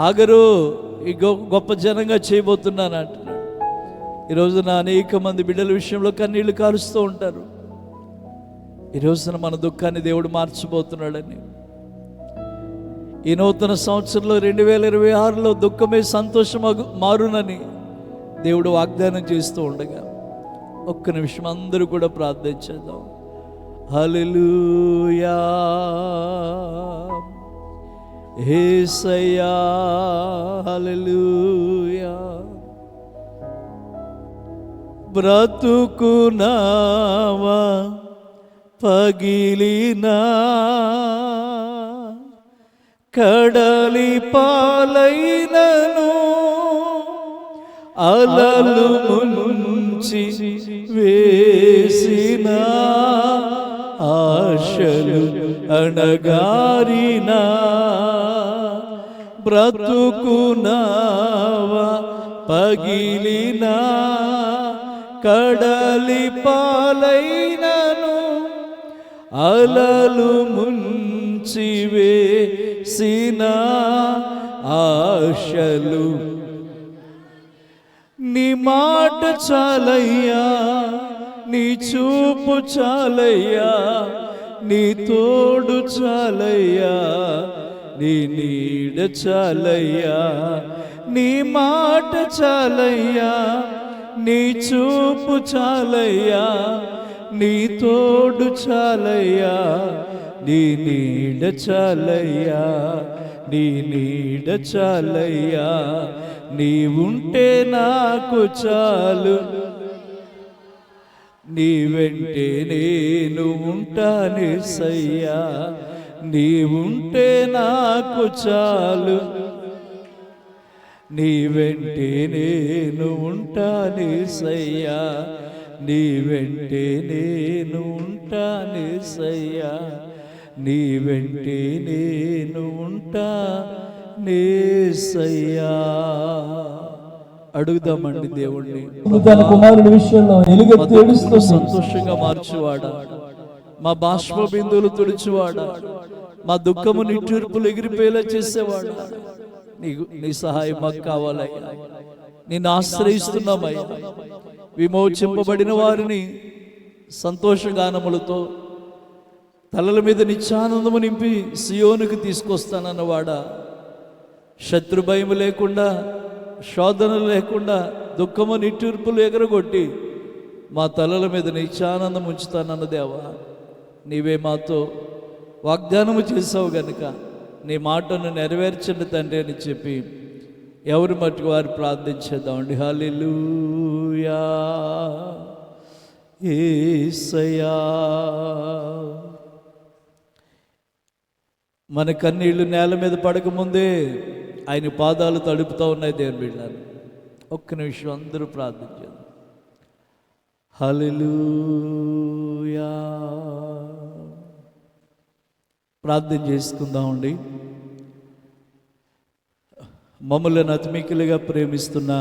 హాగరు ఈ గొప్ప జనంగా చేయబోతున్నాను అంటున్నాడు. ఈరోజున అనేక మంది బిడ్డల విషయంలో కన్నీళ్లు కారుస్తూ ఉంటారు. ఈ రోజున మన దుఃఖాన్ని దేవుడు మార్చబోతున్నాడని, ఈ నూతన సంవత్సరంలో 2026లో దుఃఖమే సంతోషం మారునని దేవుడు వాగ్దానం చేస్తూ ఉండగా ఒక్క నిమిషం అందరూ కూడా ప్రార్థన చేద్దాం. హల్లెలూయా యేసయ్యా హల్లెలూయా. బ్రతుకునావా పగిలినా, కడలి పాలైనను, అలలు ముంచి వేసిన, ఆశలు అణగారినా, బ్రతుకునావా పగిలినా, కడలి పాలైనను, అలలు ముంచి వేసిన, ఆశలు. నీ మాట చాలయ్యా, నీ చూపు చాలయ్యా, నీ తోడు చాలయ్యా, నీ నీడ చాలయ్యా. నీ మాట చాలయ్యా, నీ చూపు చాలయ్యా, నీ తోడు చాలయ్యా, నీ నీడ చాలయ్యా, నీ నీడ చాలయ్యా. నీవుంటే నాకు చాలు, నీ వెంటే నేను ఉంటానేసయ్యా. నీవుంటే నాకు చాలు, నీ వెంటే నేను ఉంటానేసయ్యా. నీ వెంటే నేను ఉంటానేసయ్యా. నీ వెంటే నేను ఉంటానేసయ్యా. అడుగుదామండి దేవుణ్ణి. తన కుమారుడి విషయంలో ఎలుగెత్తి ఏడుస్తూ సంతోషంగా మార్చువాడా, మా బాష్ప బిందువులు తుడిచివాడా, మా దుఃఖము నిట్టూర్పులు ఎగిరిపోయేలా చేసేవాడా, నీ సహాయం మాకు కావాలయ్యా. నిన్ను ఆశ్రయిస్తున్నామయ్యా. విమోచింపబడిన వారిని సంతోషగానములతో తలల మీద నిత్యానందము నింపి సియోనుకు తీసుకొస్తానన్నవాడా, శత్రు భయము లేకుండా, శోధనలు లేకుండా, దుఃఖము నిట్టూర్పులు ఎగరగొట్టి మా తలల మీద నిత్యానందం ఉంచుతానన్న దేవా, నీవే మాతో వాగ్దానము చేసావు గనుక నీ మాటను నెరవేర్చండి తండ్రి అని చెప్పి ఎవరి మట్టుకు వారు ప్రార్థించేద్దామండి. హల్లెలూయా యేసయ్యా. మన కన్నీళ్లు నేల మీద పడకముందే ఆయన పాదాలు తడుపుతూ ఉన్నాయి దేవుని బిడ్డలారా. ఒక్క నిమిషం అందరూ ప్రార్థన చేద్దాం. హల్లెలూయా. ప్రార్థన చేసుకుందామండి. మమ్మల్ని అతిమికులుగా ప్రేమిస్తున్న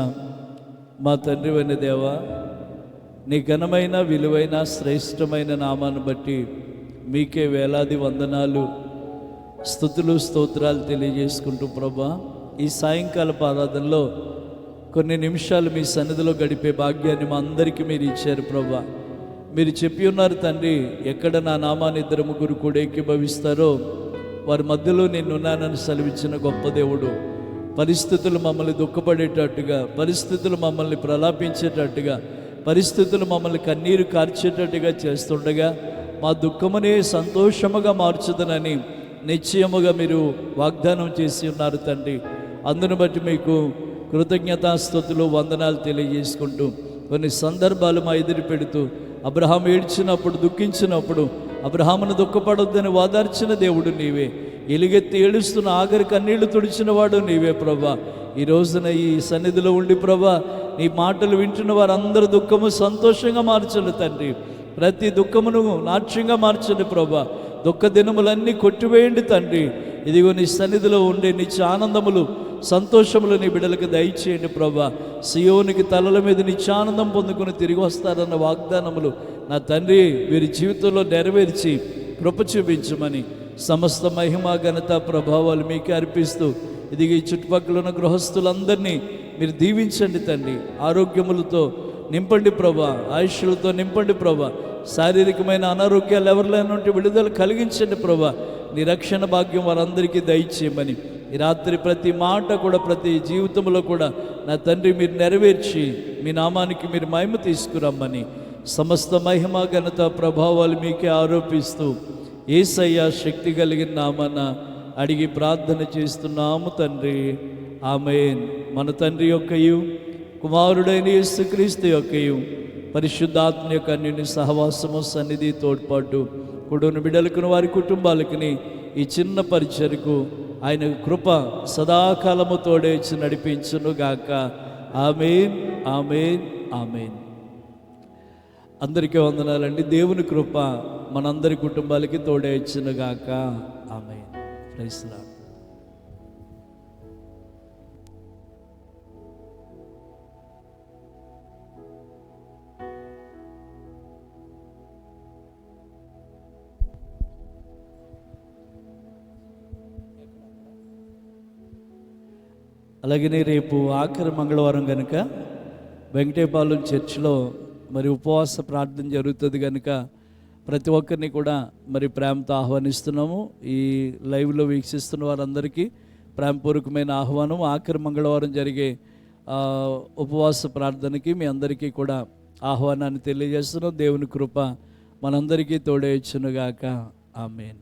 మా తండ్రి అయిన దేవా, నీ ఘనమైన విలువైన శ్రేష్టమైన నామాన్ని బట్టి మీకే వేలాది వందనాలు, స్తుతులు, స్తోత్రాలు తెలియజేసుకుంటూ ప్రభా, ఈ సాయంకాలపు ఆరాధనలో కొన్ని నిమిషాలు మీ సన్నిధిలో గడిపే భాగ్యాన్ని మా అందరికీ మీరు ఇచ్చారు ప్రభా. మీరు చెప్పి ఉన్నారు తండ్రి, ఎక్కడ నా నామాన్ని 2-3 కూడా ఏకీభవిస్తారో వారి మధ్యలో నేనున్నానని సెలవిచ్చిన గొప్ప దేవుడు. పరిస్థితులు మమ్మల్ని దుఃఖపడేటట్టుగా, పరిస్థితులు మమ్మల్ని ప్రలాపించేటట్టుగా, పరిస్థితులు మమ్మల్ని కన్నీరు కార్చేటట్టుగా చేస్తుండగా మా దుఃఖమునే సంతోషముగా మార్చుదనని నిశ్చయముగా మీరు వాగ్దానం చేసి ఉన్నారు తండ్రి. అందును బట్టి మీకు కృతజ్ఞతాస్తుతులు, వందనాలు తెలియజేసుకుంటూ కొన్ని సందర్భాలు మా ఎదురు పెడుతూ, అబ్రహాం ఏడ్చినప్పుడు, దుఃఖించినప్పుడు అబ్రహామును దుఃఖపడొద్దని వాదార్చిన దేవుడు నీవే, ఎలుగెత్తి ఏడుస్తున్న ఆఖరి కన్నీళ్లు తుడిచిన వాడు నీవే ప్రభా. ఈ రోజున ఈ సన్నిధిలో ఉండి ప్రభా, నీ మాటలు వింటున్న వారందరూ దుఃఖము సంతోషంగా మార్చండి తండ్రి. ప్రతి దుఃఖమును నాట్యంగా మార్చండి ప్రభా. దుఃఖ దినములన్నీ కొట్టివేయండి తండ్రి. ఇదిగో నీ సన్నిధిలో ఉండే నిత్య ఆనందములు, సంతోషములు నీ బిడ్డలకు దయచేయండి ప్రభా. సియోనికి తలల మీద నిత్య ఆనందం పొందుకొని తిరిగి వస్తారన్న వాగ్దానములు నా తండ్రి వీరి జీవితంలో నెరవేర్చి కృప చూపించమని సమస్త మహిమ, ఘనత, ప్రభావాలు మీకే అర్పిస్తూ ఇది ఈ చుట్టుపక్కల ఉన్న గృహస్థులందరినీ మీరు దీవించండి తండ్రి. ఆరోగ్యములతో నింపండి ప్రభా, ఆయుష్లతో నింపండి ప్రభా. శారీరకమైన అనారోగ్యాలు ఎవరిలోనే ఉంటే విడుదల కలిగించండి ప్రభా. నీ రక్షణ భాగ్యం వారందరికీ దయచేయమని ఈ రాత్రి ప్రతి మాట కూడా, ప్రతి జీవితంలో కూడా నా తండ్రి మీరు నెరవేర్చి మీ నామానికి మీరు మహిమ తీసుకురమ్మని సమస్త మహిమ, ఘనత, ప్రభావాలు మీకే ఆరోపిస్తూ యేసయ్య శక్తి కలిగిన నామాన అడిగి ప్రార్థన చేస్తున్నాము తండ్రి. ఆమేన్. మన తండ్రి యొక్కయు కుమారుడైన యేసుక్రీస్తు యొక్కయు పరిశుద్ధాత్మ యొక్క అన్యుని సహవాసము, సన్నిధి, తోడ్పాటు కుటుంబ బిడ్డలకును వారి కుటుంబాలకుని ఈ చిన్న పరిచర్కు ఆయన కృప సదాకాలము తోడేచి నడిపించును గాక. ఆమేన్, ఆమేన్, ఆమేన్. అందరికీ వందనాలండి. దేవుని కృప మనందరి కుటుంబాలకి తోడేచ్చును గాక. ఆమేన్. Praise the Lord. అలాగనే రేపు ఆఖరి మంగళవారం కనుక వెంకటేపాలెం చర్చిలో మరి ఉపవాస ప్రార్థన జరుగుతుంది కనుక ప్రతి ఒక్కరిని కూడా మరి ప్రేమతో ఆహ్వానిస్తున్నాము. ఈ లైవ్లో వీక్షిస్తున్న వారందరికీ ప్రేమపూర్వకమైన ఆహ్వానం. ఆఖరి మంగళవారం జరిగే ఉపవాస ప్రార్థనకి మీ అందరికీ కూడా ఆహ్వానాన్ని తెలియజేస్తున్నాం. దేవుని కృప మనందరికీ తోడేయచ్చునుగాక. ఆమేన్.